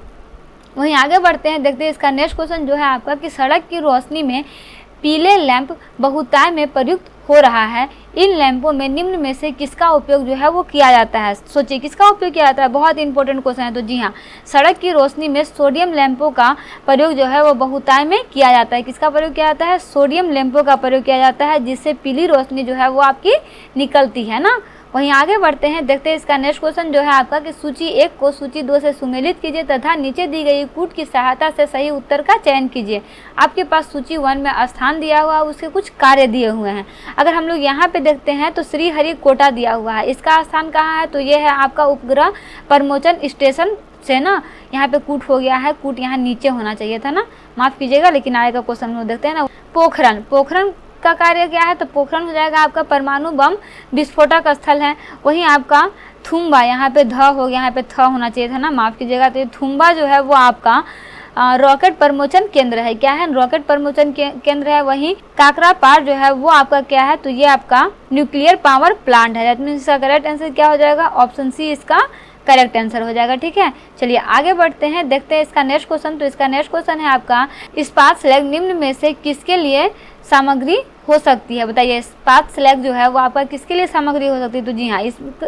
वहीं आगे बढ़ते हैं, देखते हैं इसका नेक्स्ट क्वेश्चन जो है आपका कि सड़क की रोशनी में पीले लैंप बहुतायत में प्रयुक्त हो रहा है। इन लैंपों में निम्न में से किसका उपयोग जो है वो किया जाता है? सोचिए किसका उपयोग किया जाता है, बहुत इंपॉर्टेंट क्वेश्चन है। तो जी हाँ, सड़क की रोशनी में सोडियम लैंपों का प्रयोग जो है वो बहुतायत में किया जाता है। किसका प्रयोग किया जाता है? सोडियम लैंपों का प्रयोग किया जाता है, जिससे पीली रोशनी जो है वो आपकी निकलती है ना। वहीं आगे बढ़ते हैं, देखते हैं इसका नेक्स्ट क्वेश्चन जो है आपका कि सूची 1 को सूची 2 से सुमेलित कीजिए तथा नीचे दी गई कूट की सहायता से सही उत्तर का चयन कीजिए। आपके पास सूची 1 में स्थान दिया हुआ है, उसके कुछ कार्य दिए हुए हैं। अगर हम लोग यहाँ पे देखते हैं तो श्रीहरिकोटा दिया हुआ है, इसका स्थान कहाँ है, तो ये है आपका उपग्रह प्रमोचन स्टेशन से ना, यहाँ पे कूट हो गया है, कूट यहाँ नीचे होना चाहिए था ना, माफ कीजिएगा, लेकिन आगे का क्वेश्चन हम लोग देखते हैं ना। पोखरण, पोखरण का कार्य क्या है, तो पोखरण हो जाएगा आपका परमाणु बम विस्फोटक स्थल है। वहीं आपका थुम्बा, यहाँ पे ध हो गया, यहाँ पे थ होना चाहिए था ना, माफ कीजिएगा। तो ये थुम्बा जो है वो आपका रॉकेट प्रमोचन केंद्र है। क्या है, रॉकेट प्रमोचन केंद्र है। वहीं काकरापार जो है वो आपका क्या है, तो ये आपका न्यूक्लियर पावर प्लांट है। दैट मीन्स इसका करेक्ट आंसर क्या हो जाएगा, ऑप्शन सी इसका करेक्ट आंसर हो जाएगा। ठीक है, चलिए आगे बढ़ते हैं, देखते हैं इसका नेक्स्ट क्वेश्चन। तो इसका नेक्स्ट क्वेश्चन है आपका, इस्पात स्लैग निम्न में से किसके लिए सामग्री हो सकती है, बताइए। इस्पात स्लैग जो है वो आपका किसके लिए सामग्री हो सकती है, तो जी हाँ,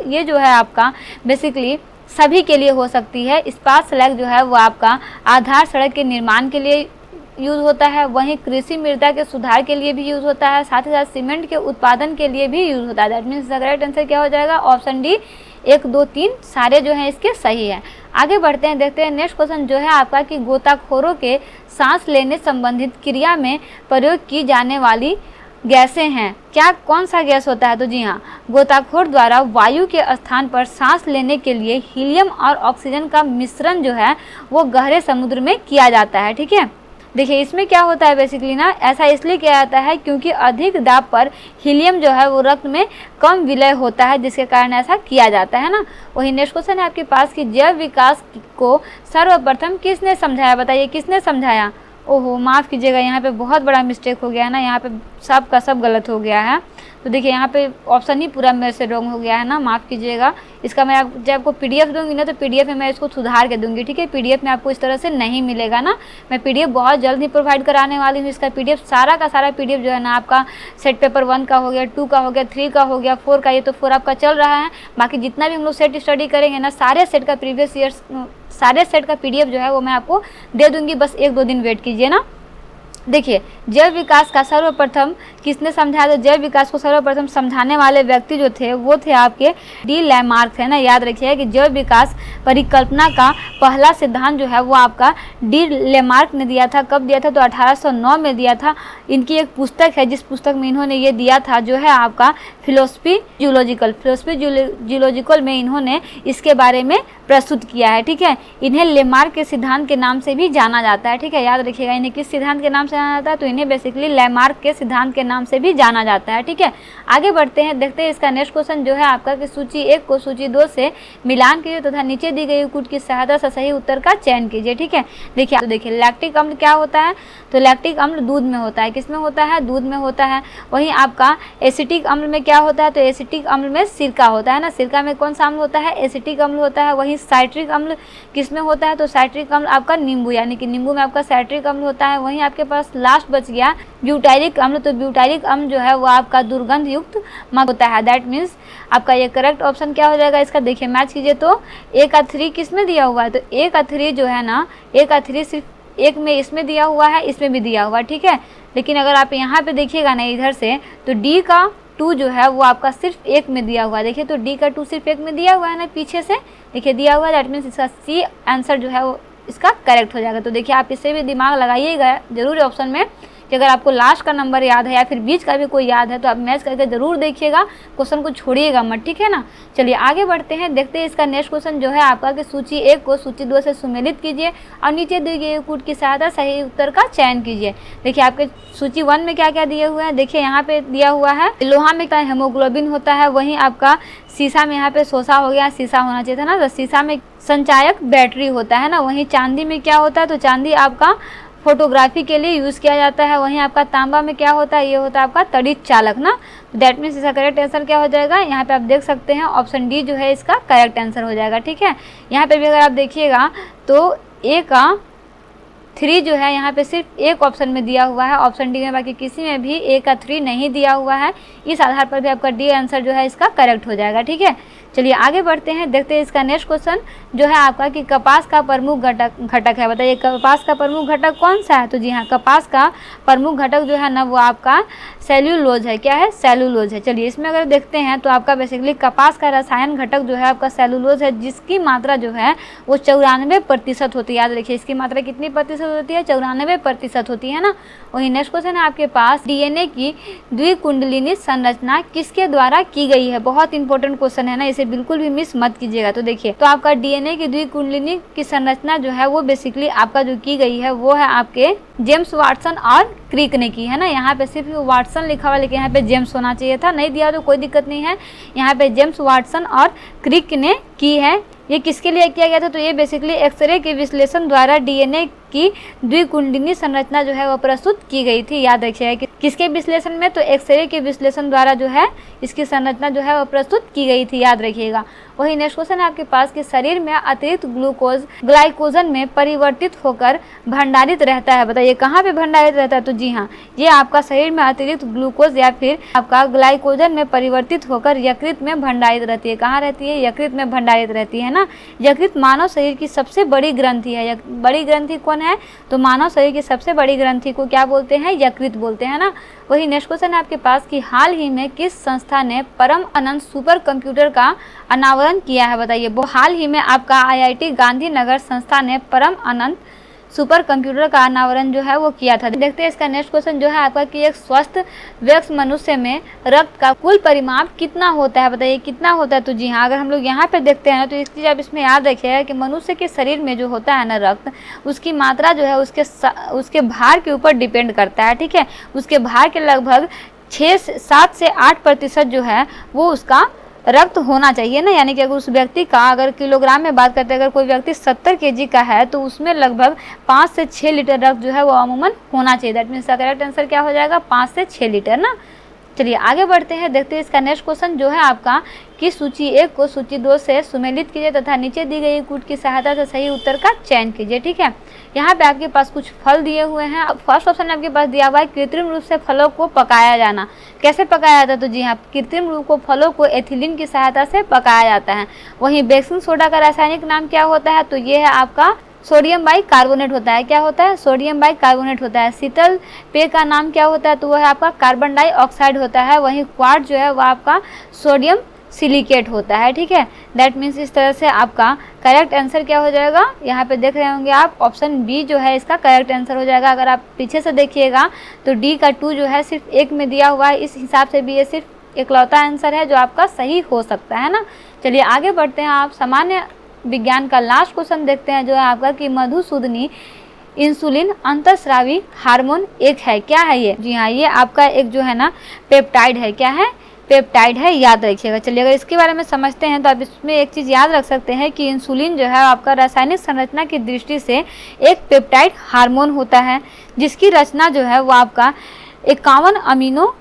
ये जो है आपका बेसिकली सभी के लिए हो सकती है। इस्पात स्लैग जो है वो आपका आधार सड़क के निर्माण के लिए यूज़ होता है, वहीं कृषि मृदा के सुधार के लिए भी यूज़ होता है, साथ ही साथ सीमेंट के उत्पादन के लिए भी यूज़ होता है। That means the correct answer क्या हो जाएगा, ऑप्शन डी, 1, 2, 3 सारे जो हैं इसके सही है। आगे बढ़ते हैं, देखते हैं नेक्स्ट क्वेश्चन जो है आपका कि गोताखोरों के सांस लेने संबंधित क्रिया में प्रयोग की जाने वाली गैसें हैं, क्या कौन सा गैस होता है, तो जी हाँ, गोताखोर द्वारा वायु के स्थान पर सांस लेने के लिए हीलियम और ऑक्सीजन का मिश्रण जो है वो गहरे समुद्र में किया जाता है। ठीक है, देखिए इसमें क्या होता है बेसिकली ना, ऐसा इसलिए किया जाता है क्योंकि अधिक दाब पर हीलियम जो है वो रक्त में कम विलय होता है, जिसके कारण ऐसा किया जाता है ना। वही नेक्स्ट क्वेश्चन है आपके पास कि जैव विकास को सर्वप्रथम किसने समझाया, बताइए किसने समझाया। ओहो माफ़ कीजिएगा, यहाँ पे बहुत बड़ा मिस्टेक हो गया है ना, यहाँ पे सब का सब गलत हो गया है। तो देखिए यहाँ पे ऑप्शन ही पूरा मेरे से रॉन्ग हो गया है ना, माफ़ कीजिएगा। इसका मैं जब आपको पीडीएफ दूंगी ना, तो पीडीएफ में मैं इसको सुधार के दूंगी। ठीक है, पीडीएफ में आपको इस तरह से नहीं मिलेगा ना, मैं पीडीएफ बहुत जल्द ही प्रोवाइड कराने वाली हूँ। इसका पीडीएफ सारा का सारा पीडीएफ जो है ना आपका सेट पेपर 1 का हो गया, 2 का हो गया, 3 का हो गया, 4 का, ये तो 4 आपका चल रहा है। बाकी जितना भी हम लोग सेट स्टडी करेंगे ना, सारे सेट का प्रीवियस ईयर्स सारे सेट का पीडीएफ जो है वो मैं आपको दे दूंगी, बस 1-2 दिन वेट कीजिए ना। देखिए जैव विकास का सर्वप्रथम किसने समझाया, तो जैव विकास को सर्वप्रथम समझाने वाले व्यक्ति जो थे वो थे आपके डी लैमार्क है ना। याद रखिए कि जैव विकास परिकल्पना का पहला सिद्धांत जो है वो आपका डी लैमार्क ने दिया था। कब दिया था, तो 1809 में दिया था। इनकी एक पुस्तक है, जिस पुस्तक में इन्होंने ये दिया था जो है आपका फिलोसफी जूलॉजिकल में इन्होंने इसके बारे में प्रस्तुत किया है। ठीक है, इन्हें लैमार्क के सिद्धांत के नाम से भी जाना जाता है। ठीक है, याद रखिएगा इन्हें किस सिद्धांत के नाम से जाना जाता है, तो इन्हें बेसिकली लैमार्क के सिद्धांत के नाम से भी जाना जाता है। ठीक है, आगे बढ़ते हैं, देखते हैं इसका नेक्स्ट क्वेश्चन जो है आपका कि सूची 1 को सूची 2 से मिलान कीजिए तथा नीचे दी गई कूट की सहायता से सही उत्तर का चयन कीजिए। ठीक है, देखिए तो देखिए लैक्टिक अम्ल क्या होता है, तो लैक्टिक अम्ल दूध में होता है। किस में होता है, दूध में होता है। वहीं आपका एसिटिक अम्ल में क्या होता है, तो एसिटिक अम्ल में सिरका होता है ना। सिरका में कौन सा अम्ल होता है, एसिटिक अम्ल होता है। वहीं साइट्रिक अम्ल किस में होता है, तो साइट्रिक अम्ल आपका नींबू, यानी कि नींबू में आपका साइट्रिक अम्ल होता है। वहीं आपके पास लास्ट बच गया ब्यूटाइलिक अम्ल, तो ब्यूटाइलिक अम्ल जो है वो आपका दुर्गंध युक्त मद होता है। दैट मीन्स आपका ये करेक्ट ऑप्शन क्या हो जाएगा इसका, देखिए मैच कीजिए तो 1 का 3 किस में दिया हुआ है, तो 1 का 3 जो है ना, 1 का 3 सिर्फ एक में इसमें दिया हुआ है, इसमें भी दिया हुआ है। ठीक है, लेकिन अगर आप यहाँ पे देखिएगा ना इधर से, तो डी का 2 जो है वो आपका सिर्फ 1 में दिया हुआ है। देखिए तो डी का 2 सिर्फ 1 में दिया हुआ है ना, पीछे से देखिए दिया हुआ है। दैट मीन्स इसका सी आंसर जो है वो इसका करेक्ट हो जाएगा। तो देखिए आप इससे भी दिमाग लगाइएगा जरूर ऑप्शन में, कि अगर आपको लास्ट का नंबर याद है या फिर बीच का भी कोई याद है तो आप मैच करके जरूर देखिएगा, क्वेश्चन को छोड़िएगा मत। ठीक है ना, चलिए आगे बढ़ते हैं, देखते हैं इसका नेक्स्ट क्वेश्चन जो है आपका कि सूची 1 को सूची 2 से सुमेलित कीजिए और नीचे दी गई कूट की सहायता सही उत्तर का चयन कीजिए। देखिए आपके सूची 1 में क्या क्या दिए हुए हैं, देखिए यहाँ पे दिया हुआ है लोहा में हेमोग्लोबिन होता है। वहीं आपका शीशा में यहाँ पे सोसा हो गया, शीशा होना चाहिए था ना, तो शीशा में संचायक बैटरी होता है ना। वहीं चांदी में क्या होता है, तो चांदी आपका फोटोग्राफी के लिए यूज़ किया जाता है। वहीं आपका तांबा में क्या होता है, ये होता है आपका तड़ित चालक ना। दैट मीन्स इसका करेक्ट आंसर क्या हो जाएगा, यहाँ पे आप देख सकते हैं ऑप्शन डी जो है इसका करेक्ट आंसर हो जाएगा। ठीक है, यहाँ पे भी अगर आप देखिएगा तो ए का 3 जो है यहाँ पे सिर्फ एक ऑप्शन में दिया हुआ है, ऑप्शन डी में, बाकी किसी में भी ए का 3 नहीं दिया हुआ है। इस आधार पर भी आपका डी आंसर जो है इसका करेक्ट हो जाएगा। ठीक है, चलिए आगे बढ़ते हैं, देखते हैं इसका नेक्स्ट क्वेश्चन जो है आपका कि कपास का प्रमुख घटक है। बताइए कपास का प्रमुख घटक कौन सा है? तो जी हाँ, कपास का प्रमुख घटक जो है ना वो आपका सेल्यूलोज है। क्या है? सेल्यूलोज है। चलिए इसमें अगर देखते हैं तो आपका बेसिकली कपास का रसायन घटक जो है आपका सेल्यूलोज है, जिसकी मात्रा जो है वो 94% होती है। याद रखिए इसकी मात्रा कितनी प्रतिशत होती है? 94% होती है ना। वही नेक्स्ट क्वेश्चन है आपके पास, डीएनए की द्विकुंडलिनी संरचना किसके द्वारा की गई है? बहुत इंपॉर्टेंट क्वेश्चन है ना, इसे बिल्कुल भी मिस मत कीजिएगा। तो देखिए तो आपका डीएनए की द्विकुंडलिनी की संरचना जो है वो बेसिकली आपका जो की गई है वो है आपके जेम्स वाटसन और क्रिक ने की है ना। यहाँ पे सिर्फ वाटसन लिखा हुआ, लेकिन यहाँ पे जेम्स होना चाहिए था, नहीं दिया तो कोई दिक्कत नहीं है। यहाँ पे जेम्स वाटसन और क्रिक ने की है। ये किसके लिए किया गया था? तो ये बेसिकली एक्सरे के विश्लेषण द्वारा डीएनए की द्विकुंडलिनी संरचना जो है वो प्रस्तुत की गई थी। याद रखिएगा कि किसके विश्लेषण में? तो एक्सरे के विश्लेषण द्वारा जो है इसकी संरचना जो है वो प्रस्तुत की गई थी। याद रखिएगा। वही नेक्स्ट क्वेश्चन है आपके पास कि शरीर में अतिरिक्त ग्लूकोज ग्लाइकोजन में परिवर्तित होकर भंडारित रहता है। बताइए कहाँ पे भंडारित रहता है? तो जी हाँ, ये आपका शरीर में अतिरिक्त ग्लूकोज या फिर आपका ग्लाइकोजन में परिवर्तित होकर यकृत में भंडारित रहती है। कहाँ रहती है? यकृत में भंडारित रहती है ना। यकृत मानव शरीर की सबसे बड़ी ग्रंथि है। बड़ी ग्रंथि कौन है? तो मानव शरीर की सबसे बड़ी ग्रंथि को क्या बोलते हैं? यकृत बोलते हैं ना। वही नेक्स्ट क्वेश्चन है आपके पास कि हाल ही में किस संस्था ने परम अनंत सुपर कंप्यूटर का अनावरण किया है? बताइए वो हाल ही में आपका आईआईटी गांधीनगर संस्था ने परम अनंत सुपर कंप्यूटर का अनावरण जो है वो किया था। देखते हैं इसका नेक्स्ट क्वेश्चन जो है आपका कि एक स्वस्थ वयस्क मनुष्य में रक्त का कुल परिमाप कितना होता है? बताइए कितना होता है? तो जी हाँ, अगर हम लोग यहाँ पे देखते हैं तो एक चीज़ आप इसमें याद रखिएगा कि मनुष्य के शरीर में जो होता है ना रक्त, उसकी मात्रा जो है उसके भार के ऊपर डिपेंड करता है। ठीक है, उसके भार के लगभग 7 से 8% जो है वो उसका रक्त होना चाहिए ना। यानी कि अगर उस व्यक्ति का, अगर किलोग्राम में बात करते हैं, अगर कोई व्यक्ति 70 kg का है तो उसमें लगभग 5 से 6 लीटर रक्त जो है वो अमूमन होना चाहिए। दैट मीन्स करेक्ट आंसर क्या हो जाएगा? 5 से 6 लीटर ना। चलिए आगे बढ़ते हैं, देखते हैं इसका नेक्स्ट क्वेश्चन जो है आपका कि सूची 1 को सूची 2 से सुमेलित कीजिए तथा नीचे दी गई कूट की सहायता से सही उत्तर का चयन कीजिए। ठीक है, यहाँ पे आपके पास कुछ फल दिए हुए हैं। फर्स्ट ऑप्शन आपके पास दिया हुआ है कृत्रिम रूप से फलों को पकाया जाना। कैसे पकाया जाता है? तो जी हाँ, कृत्रिम रूप को फलों को एथिलीन की सहायता से पकाया जाता है। वहीं बेकिंग सोडा का रासायनिक नाम क्या होता है? तो ये है आपका सोडियम बाइकार्बोनेट होता है। क्या होता है? सोडियम बाइकार्बोनेट होता है। शीतल पेय का नाम क्या होता है? तो वह है आपका कार्बन डाइऑक्साइड होता है। वहीं क्वार्ट्ज जो है वह आपका सोडियम सिलिकेट होता है। ठीक है, दैट मीन्स इस तरह से आपका करेक्ट आंसर क्या हो जाएगा? यहाँ पे देख रहे होंगे आप, ऑप्शन बी जो है इसका करेक्ट आंसर हो जाएगा। अगर आप पीछे से देखिएगा तो डी का 2 जो है सिर्फ 1 में दिया हुआ है, इस हिसाब से भी ये सिर्फ इकलौता आंसर है जो आपका सही हो सकता है ना। चलिए आगे बढ़ते हैं, आप सामान्य विज्ञान का लास्ट क्वेश्चन देखते हैं जो है आपका कि मधुसूदनी इंसुलिन अंतःस्रावी हार्मोन एक है। क्या है ये? जी हाँ, ये आपका एक जो है ना पेप्टाइड है। क्या है? पेप्टाइड है, याद रखिएगा। चलिए अगर इसके बारे में समझते हैं तो आप इसमें एक चीज़ याद रख सकते हैं कि इंसुलिन जो है आपका रासायनिक संरचना की दृष्टि से एक पेप्टाइड हार्मोन होता है, जिसकी रचना जो है वो आपका 51 अमीनो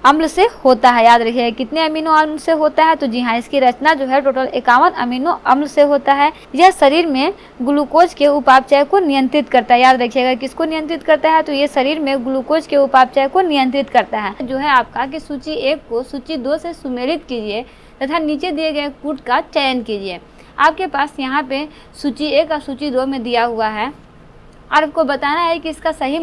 अम्ल से होता है। याद रखिए कितने अमीनो अम्ल से होता है? तो जी हाँ, इसकी रचना जो है टोटल 51 अमीनो अम्ल से होता है। यह शरीर में ग्लूकोज के उपापचय को नियंत्रित करता है। याद रखिएगा किसको नियंत्रित करता है? तो ये शरीर में ग्लूकोज के उपापचय को नियंत्रित करता है। जो है आपका कि सूची 1 को सूची 2 से सुमेलित कीजिए तथा नीचे दिए गए कूट का चयन कीजिए। आपके पास यहाँ पे सूची 1 और सूची 2 में दिया हुआ है और आपको बताना है कि इसका सही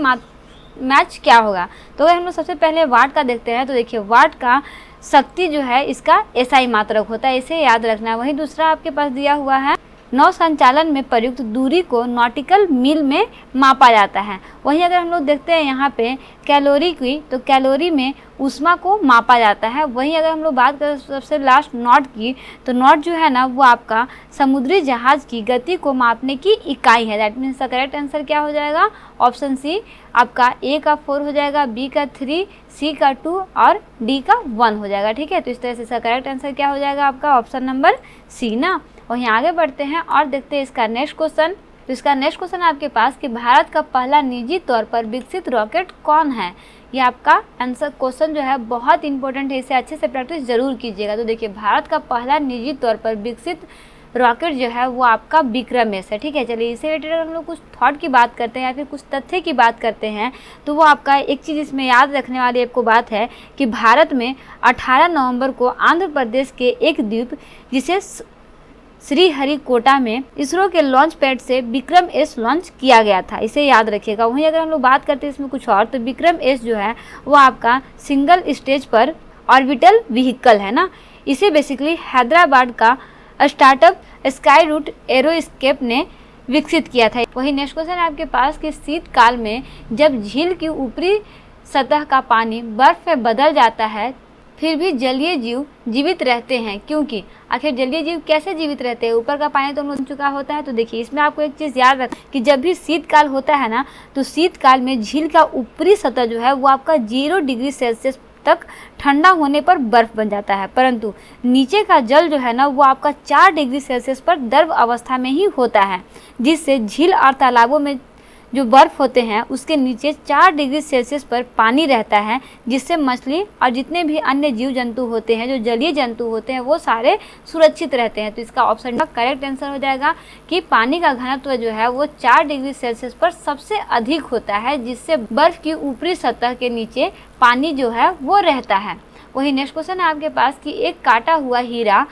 मैच क्या होगा। तो अगर हम लोग सबसे पहले वाट का देखते हैं तो देखिए वाट का शक्ति जो है इसका एसआई मात्रक होता है, इसे याद रखना है। वहीं दूसरा आपके पास दिया हुआ है नौ संचालन में प्रयुक्त दूरी को नॉटिकल मील में मापा जाता है। वहीं अगर हम लोग देखते हैं यहाँ पे कैलोरी की, तो कैलोरी में ऊष्मा को मापा जाता है। वहीं अगर हम लोग बात करें सबसे लास्ट नॉट की, तो नॉट जो है ना वो आपका समुद्री जहाज की गति को मापने की इकाई है। दैट मीन्स करेक्ट आंसर क्या हो जाएगा? ऑप्शन सी आपका ए का 4 हो जाएगा, बी का 3, सी का 2 और डी का 1 हो जाएगा। ठीक है, तो इस तरह से इसका करेक्ट आंसर क्या हो जाएगा आपका? ऑप्शन नंबर सी ना। वहीं आगे बढ़ते हैं और देखते हैं इसका नेक्स्ट क्वेश्चन। तो इसका नेक्स्ट क्वेश्चन आपके पास कि भारत का पहला निजी तौर पर विकसित रॉकेट कौन है? ये आपका आंसर क्वेश्चन जो है बहुत इंपॉर्टेंट है, इसे अच्छे से प्रैक्टिस जरूर कीजिएगा। तो देखिए भारत का पहला निजी तौर पर विकसित रॉकेट जो है वो आपका विक्रम एस है। ठीक है, चलिए इससे रिलेटेड हम लोग कुछ थॉट की बात करते हैं या फिर कुछ तथ्य की बात करते हैं तो वो आपका एक चीज़ इसमें याद रखने वाली आपको बात है कि भारत में 18 नवंबर को आंध्र प्रदेश के एक द्वीप जिसे श्रीहरिकोटा में इसरो के लॉन्च पैड से विक्रम एस लॉन्च किया गया था, इसे याद रखिएगा। वहीं अगर हम लोग बात करते हैं इसमें कुछ और तो विक्रम एस जो है वो आपका सिंगल स्टेज पर ऑर्बिटल व्हीकल है ना। इसे बेसिकली हैदराबाद का स्टार्टअप स्काई रूट एरोस्केप ने विकसित किया था। वही नेक्स्ट क्वेश्चन है आपके पास कि शीतकाल में जब झील की ऊपरी सतह का पानी बर्फ में बदल जाता है फिर भी जलीय जीव जीवित रहते हैं, क्योंकि आखिर जलीय जीव कैसे जीवित रहते हैं? ऊपर का पानी तो हम चुका होता है। तो देखिए इसमें आपको एक चीज़ याद रख कि जब भी शीतकाल होता है ना तो शीतकाल में झील का ऊपरी सतह जो है वो आपका 0 डिग्री सेल्सियस तक ठंडा होने पर बर्फ बन जाता है, परंतु नीचे का जल जो है ना वो आपका 4 डिग्री सेल्सियस पर द्रव अवस्था में ही होता है, जिससे झील और तालाबों में जो बर्फ़ होते हैं उसके नीचे 4 डिग्री सेल्सियस पर पानी रहता है, जिससे मछली और जितने भी अन्य जीव जंतु होते हैं जो जलीय जंतु होते हैं वो सारे सुरक्षित रहते हैं। तो इसका ऑप्शन का करेक्ट आंसर हो जाएगा कि पानी का घनत्व जो है वो 4 डिग्री सेल्सियस पर सबसे अधिक होता है, जिससे बर्फ़ की ऊपरी सतह के नीचे पानी जो है वो रहता है। वही नेक्स्ट क्वेश्चन है आपके पास कि एक काटा हुआ हीरा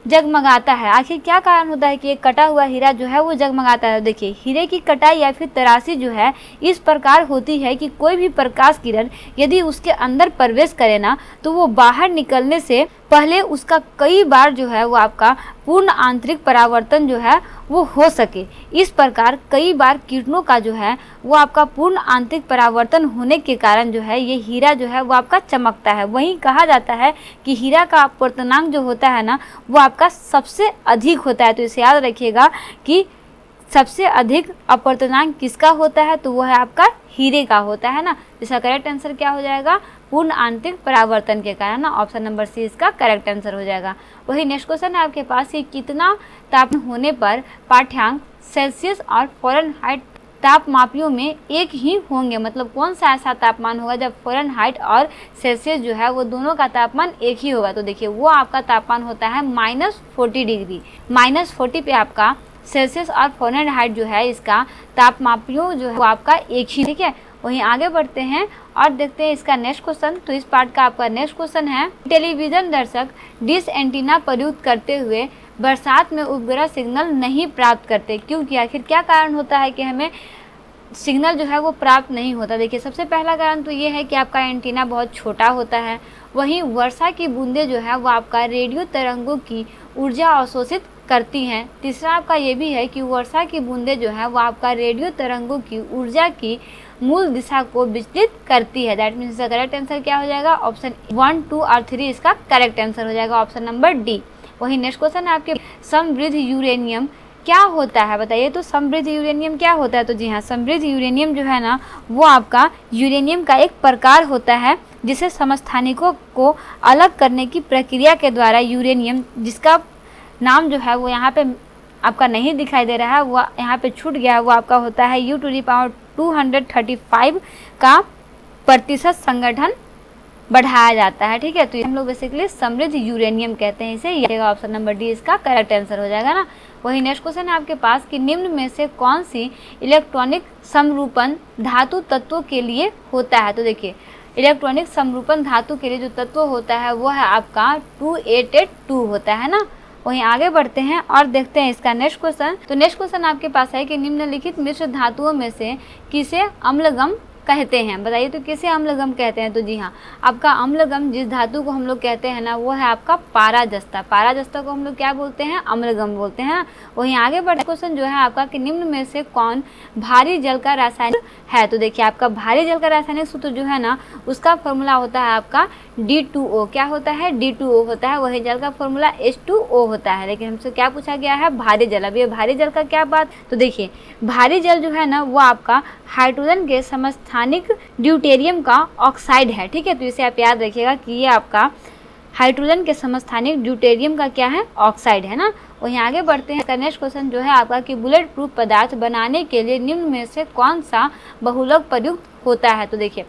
जगमगाता है, आखिर क्या कारण होता है कि एक कटा हुआ हीरा जो है वो जगमगाता है? देखिए हीरे की कटाई या फिर तराशी जो है इस प्रकार होती है कि कोई भी प्रकाश किरण यदि उसके अंदर प्रवेश करे ना तो वो बाहर निकलने से पहले उसका कई बार जो है वो आपका पूर्ण आंतरिक परावर्तन जो है वो हो सके। इस प्रकार कई बार किरणों का जो है वो आपका पूर्ण आंतरिक परावर्तन होने के कारण जो है ये हीरा जो है वो आपका चमकता है। वहीं कहा जाता है कि हीरा का अपवर्तनांक जो होता है ना वो आपका सबसे अधिक होता है। तो इसे याद रखिएगा कि सबसे अधिक अपवर्तनांक किसका होता है? तो वो है आपका हीरे का होता है ना। इसका करेक्ट आंसर क्या हो जाएगा? पूर्ण आंतरिक परावर्तन के कारण ना, ऑप्शन नंबर सी इसका करेक्ट आंसर हो जाएगा। वही नेक्स्ट क्वेश्चन है आपके पास कि कितना तापमान होने पर पाठ्यांक सेल्सियस और फ़ारेनहाइट तापमापियों में एक ही होंगे? मतलब कौन सा ऐसा तापमान होगा जब फ़ारेनहाइट और सेल्सियस जो है वो दोनों का तापमान एक ही होगा? तो देखिए वो आपका तापमान होता है -40 डिग्री। -40 पे आपका सेल्सियस और फ़ारेनहाइट जो है इसका तापमापियों जो है वो आपका एक ही। ठीक है, वहीं आगे बढ़ते हैं और देखते हैं इसका नेक्स्ट क्वेश्चन। तो इस पार्ट का आपका नेक्स्ट क्वेश्चन है टेलीविज़न दर्शक डिश एंटीना प्रयुक्त करते हुए बरसात में उपग्रह सिग्नल नहीं प्राप्त करते, क्योंकि आखिर क्या कारण होता है कि हमें सिग्नल जो है वो प्राप्त नहीं होता? देखिए सबसे पहला कारण तो ये है कि आपका एंटीना बहुत छोटा होता है। वहीं वर्षा की बूंदें जो है वो आपका रेडियो तरंगों की ऊर्जा अवशोषित करती हैं। तीसरा आपका ये भी है कि वर्षा की बूंदें जो है वो आपका रेडियो तरंगों की ऊर्जा की मूल दिशा को विचलित करती है। दैट मीन्स इसका करेक्ट आंसर क्या हो जाएगा? ऑप्शन 1, 2 और 3 इसका करेक्ट आंसर हो जाएगा, ऑप्शन नंबर डी। वही नेक्स्ट क्वेश्चन है आपके समृद्ध यूरेनियम क्या होता है? बताइए तो समृद्ध यूरेनियम क्या होता है? तो जी हाँ, समृद्ध यूरेनियम जो है ना वो आपका यूरेनियम का एक प्रकार होता है जिसे समस्थानिकों को अलग करने की प्रक्रिया के द्वारा यूरेनियम, जिसका नाम जो है वो यहाँ पे आपका नहीं दिखाई दे रहा है, वो यहाँ पे छूट गया है, वो आपका होता है U⁻235 का प्रतिशत संगठन बढ़ाया जाता है। ठीक है, तो हम लोग बेसिकली समृद्ध यूरेनियम कहते हैं इसे। ये ऑप्शन नंबर डी इसका करेक्ट आंसर हो जाएगा ना। वही नेक्स्ट क्वेश्चन है आपके पास कि निम्न में से कौन सी इलेक्ट्रॉनिक समरूपण धातु तत्वों के लिए होता है? तो देखिए इलेक्ट्रॉनिक समरूपण धातु के लिए जो तत्व होता है वो है आपका 2882 होता है ना। वहीं आगे बढ़ते हैं और देखते हैं इसका नेक्स्ट क्वेश्चन। तो नेक्स्ट क्वेश्चन आपके पास है कि निम्नलिखित मिश्र धातुओं में से किसे अम्लगम कहते हैं? बताइए तो किसे अम्लगम कहते हैं? तो जी हाँ, आपका अम्लगम जिस धातु को हम लोग कहते हैं ना वो है आपका पाराजस्ता। पाराजस्ता को हम लोग क्या बोलते हैं? अम्लगम बोलते हैं। वहीं आगे बढ़े क्वेश्चन जो है आपका कि निम्न में से कौन भारी जल का रासायनिक है? तो देखिए आपका भारी जल का रासायनिक सूत्र जो है ना उसका फॉर्मूला होता है आपका D2O। क्या होता है? D2O होता है। वही जल का फॉर्मूला H2O होता है। लेकिन हमसे क्या पूछा गया है? भारी जल। अब ये भारी जल का क्या बात? तो देखिए भारी जल जो है ना वो आपका हाइड्रोजन के समस्थानिक ड्यूटेरियम का ऑक्साइड है। ठीक है, तो इसे आप याद रखिएगा कि ये आपका हाइड्रोजन के समस्थानिक ड्यूटेरियम का क्या है? ऑक्साइड है ना। वहीं आगे बढ़ते हैं। नेक्स्ट क्वेश्चन जो है आपका कि बुलेट प्रूफ पदार्थ बनाने के लिए निम्न में से कौन सा बहुलक प्रयुक्त होता है? तो देखिए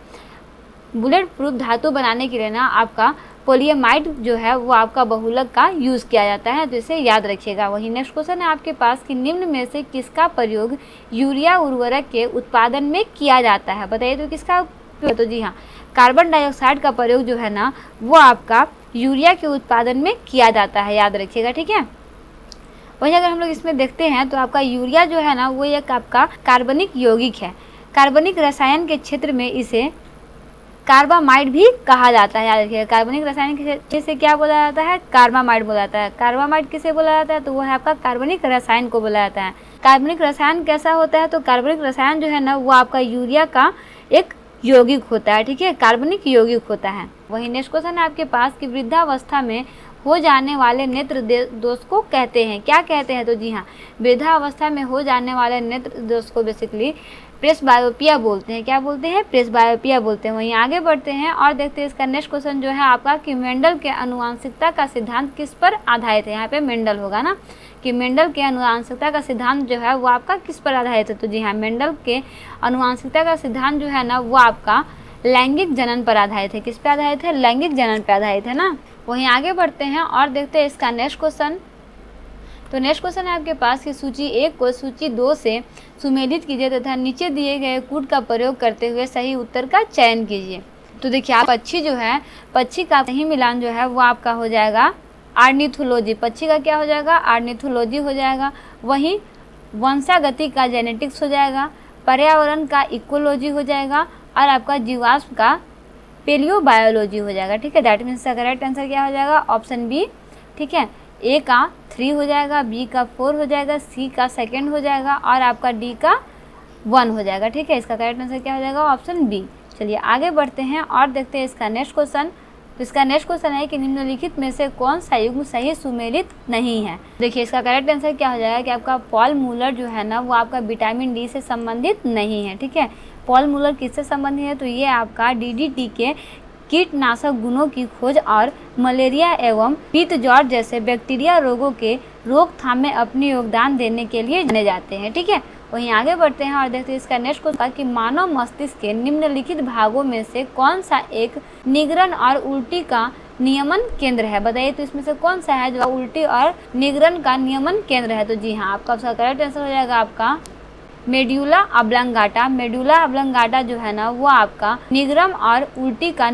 बुलेट प्रूफ धातु बनाने के लिए ना आपका पोलियमाइड जो है वो आपका बहुलक का यूज़ किया जाता है, तो इसे याद रखिएगा। वही नेक्स्ट क्वेश्चन है आपके पास कि निम्न में से किसका प्रयोग यूरिया उर्वरक के उत्पादन में किया जाता है, बताइए तो किसका। तो जी हाँ, कार्बन डाइऑक्साइड का प्रयोग जो है ना वो आपका यूरिया के उत्पादन में किया जाता है, याद रखिएगा, ठीक है। वहीं अगर हम लोग इसमें देखते हैं तो आपका यूरिया जो है ना वो एक आपका कार्बनिक यौगिक है। कार्बनिक रसायन के क्षेत्र में इसे कार्बामाइड भी कहा जाता है, याद रखिएगा। कार्बनिक रसायन के क्षेत्र से क्या बोला जाता है, कार्बामाइड बोला जाता है। कार्बामाइड किसे बोला जाता है, तो वो है आपका कार्बनिक रसायन को बोला जाता है। कार्बनिक रसायन कैसा होता है, तो कार्बनिक रसायन जो है ना वो आपका यूरिया का एक यौगिक होता है, ठीक है, कार्बनिक यौगिक होता है। वही नेक्स्ट क्वेश्चन है आपके पास कि वृद्धावस्था में हो जाने वाले नेत्र दोष को कहते हैं, क्या कहते हैं, तो जी हाँ, वृद्धावस्था में हो जाने वाले नेत्र दोष को बेसिकली प्रेसबायोपिया बोलते हैं। क्या बोलते हैं, प्रेसबायोपिया बोलते हैं। वहीं आगे बढ़ते हैं और देखते हैं इसका नेक्स्ट क्वेश्चन जो है आपका कि मेंडल के आनुवंशिकता का सिद्धांत किस पर आधारित है। यहाँ पे मेंडल होगा ना, कि मेंडल के आनुवंशिकता का सिद्धांत जो है वो आपका किस पर आधारित है, तो जी हाँ, मेंडल के आनुवंशिकता का सिद्धांत जो है ना वो आपका लैंगिक जनन पर आधारित है। किस पर आधारित है, लैंगिक जनन पर आधारित है ना। वहीं आगे बढ़ते हैं और देखते हैं इसका नेक्स्ट क्वेश्चन। तो नेक्स्ट क्वेश्चन है आपके पास कि सूची 1 को सूची 2 से सुमेलित कीजिए तथा नीचे दिए गए कूट का प्रयोग करते हुए सही उत्तर का चयन कीजिए। तो देखिए आप पक्षी जो है, पक्षी का सही मिलान जो है वो आपका हो जाएगा आर्निथोलॉजी। पक्षी का क्या हो जाएगा, आर्निथोलॉजी हो जाएगा। वहीं वंशागति का जेनेटिक्स हो जाएगा, पर्यावरण का इकोलॉजी हो जाएगा और आपका जीवाश्म का पेलियोबायोलॉजी हो जाएगा, ठीक है। दैट मीन्स करेक्ट आंसर क्या हो जाएगा, ऑप्शन बी, ठीक है। ए का 3 हो जाएगा, बी का 4 हो जाएगा, सी का 2 हो जाएगा और आपका डी का 1 हो जाएगा, ठीक है। इसका करेक्ट आंसर क्या हो जाएगा, ऑप्शन बी। चलिए आगे बढ़ते हैं और देखते हैं इसका नेक्स्ट क्वेश्चन। तो इसका नेक्स्ट क्वेश्चन है कि निम्नलिखित में से कौन सा युग्म सही सुमेलित नहीं है। देखिए इसका करेक्ट आंसर क्या हो जाएगा कि आपका पॉल मूलर जो है ना वो आपका विटामिन डी से संबंधित नहीं है, ठीक है। पॉल मूलर किससे संबंधित है, तो ये आपका डीडीटी के कीटनाशक गुणों की खोज और मलेरिया एवं पीत ज्वर जैसे बैक्टीरिया रोगों के रोकथाम में अपने योगदान देने के लिए जाने जाते हैं, ठीक है। वहीं आगे बढ़ते हैं और देखते हैं इसका नेक्स्ट क्वेश्चन कि मानव मस्तिष्क के निम्नलिखित भागों में से कौन सा एक निगरण और उल्टी का नियमन केंद्र है, बताइए तो इसमें से कौन सा है जो उल्टी और निगरण का नियमन केंद्र है। तो जी हाँ, आपका उसका करेक्ट आंसर हो जाएगा आपका मेड्यूला ऑब्लांगाटा। मेड्यूला ऑब्लांगाटा जो है ना वो आपका निगरम और उल्टी का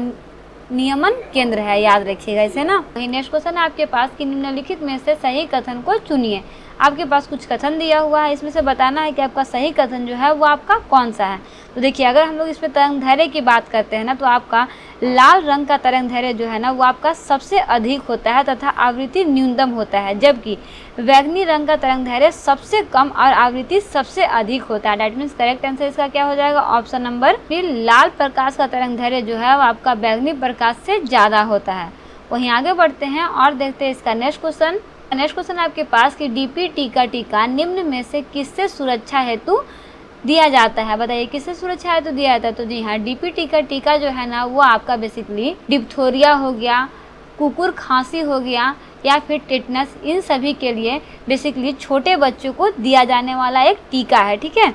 नियमन केंद्र है, याद रखिएगा इसे ना। वही नेक्स्ट क्वेश्चन है आपके पास कि निम्नलिखित में से सही कथन को चुनिए। आपके पास कुछ कथन दिया हुआ है, इसमें से बताना है कि आपका सही कथन जो है वो आपका कौन सा है। तो देखिए अगर हम लोग इसमें तरंग धैर्य की बात करते हैं ना तो आपका लाल रंग का तरंग धैर्य जो है ना वो आपका सबसे अधिक होता है तथा आवृत्ति न्यूनतम होता है, जबकि बैंगनी रंग का तरंग धैर्य सबसे कम और आवृत्ति सबसे अधिक होता है। दैट मीन्स करेक्ट आंसर इसका क्या हो जाएगा, ऑप्शन नंबर। फिर लाल प्रकाश का तरंग धैर्य जो है वो आपका बैंगनी प्रकाश से ज़्यादा होता है। वहीं आगे बढ़ते हैं और देखते हैं इसका नेक्स्ट क्वेश्चन। नेक्स्ट क्वेश्चन आपके पास कि डीपीटी का टीका निम्न में से किससे सुरक्षा हेतु दिया जाता है, बताइए किससे सुरक्षा हेतु दिया जाता है। तो जी हाँ, डीपीटी का टीका जो है ना वो आपका बेसिकली डिप्थोरिया हो गया, कुकुर खांसी हो गया या फिर टेटनस, इन सभी के लिए बेसिकली छोटे बच्चों को दिया जाने वाला एक टीका है, ठीक है।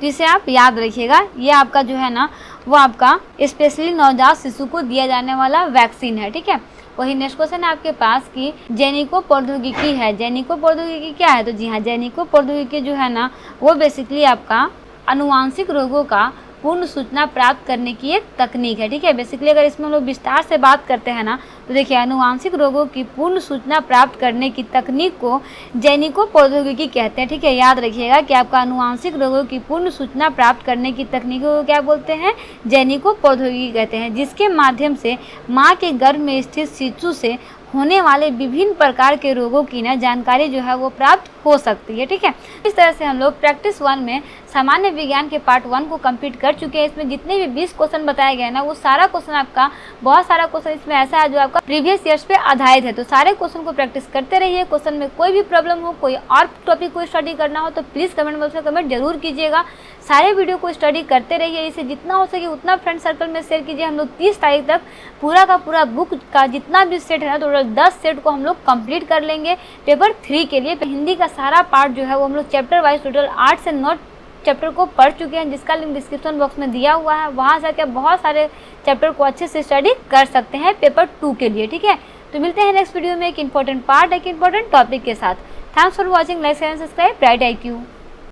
जिसे आप याद रखिएगा, ये आपका जो है ना वो आपका स्पेशली नवजात शिशु को दिया जाने वाला वैक्सीन है, ठीक है। वही नेक्स्ट क्वेश्चन है आपके पास कि जेनिको प्रौद्योगिकी है। जेनिको प्रौद्योगिकी क्या है, तो जी हाँ, जेनिको प्रौद्योगिकी जो है ना वो बेसिकली आपका आनुवांशिक रोगों का पूर्ण सूचना प्राप्त करने की एक तकनीक है, ठीक है। बेसिकली अगर इसमें हम लोग विस्तार से बात करते हैं ना तो देखिए आनुवांशिक रोगों की पूर्ण सूचना प्राप्त करने की तकनीक को जेनिको प्रौद्योगिकी कहते हैं, ठीक है। याद रखिएगा कि आपका आनुवांशिक रोगों की पूर्ण सूचना प्राप्त करने की तकनीकों को क्या बोलते हैं, जेनिको प्रौद्योगिकी कहते हैं, जिसके माध्यम से माँ के गर्भ में स्थित शिशु से होने वाले विभिन्न प्रकार के रोगों की ना जानकारी जो है वो प्राप्त हो सकती है, ठीक है। इस तरह से हम लोग प्रैक्टिस 1 में सामान्य विज्ञान के पार्ट 1 को कंप्लीट कर चुके हैं। इसमें जितने भी 20 क्वेश्चन बताए गए ना वो सारा क्वेश्चन आपका, बहुत सारा क्वेश्चन इसमें ऐसा है जो आपका प्रीवियस ईयर्स पे आधारित है। तो सारे क्वेश्चन को प्रैक्टिस करते रहिए। क्वेश्चन में कोई भी प्रॉब्लम हो, कोई और टॉपिक को स्टडी करना हो तो प्लीज़ कमेंट बॉक्स में कमेंट जरूर कीजिएगा। सारे वीडियो को स्टडी करते रहिए, इसे जितना हो सके उतना फ्रेंड सर्कल में शेयर कीजिए। हम लोग 30 तारीख तक पूरा का पूरा बुक का जितना भी सेट है ना टोटल 10 सेट को हम लोग कंप्लीट कर लेंगे पेपर 3 के लिए। हिंदी का सारा पार्ट जो है वो हम लोग चैप्टर वाइज टोटल 8 से 9 चैप्टर को पढ़ चुके हैं, जिसका लिंक डिस्क्रिप्शन बॉक्स में दिया हुआ है, वहाँ से आकर बहुत सारे चैप्टर को अच्छे से स्टडी कर सकते हैं पेपर 2 के लिए। ठीक है, तो मिलते हैं नेक्स्ट वीडियो में एक इंपॉर्टेंट पार्ट, एक इंपॉर्टेंट टॉपिक के साथ। Thanks for watching, like and subscribe bright IQ।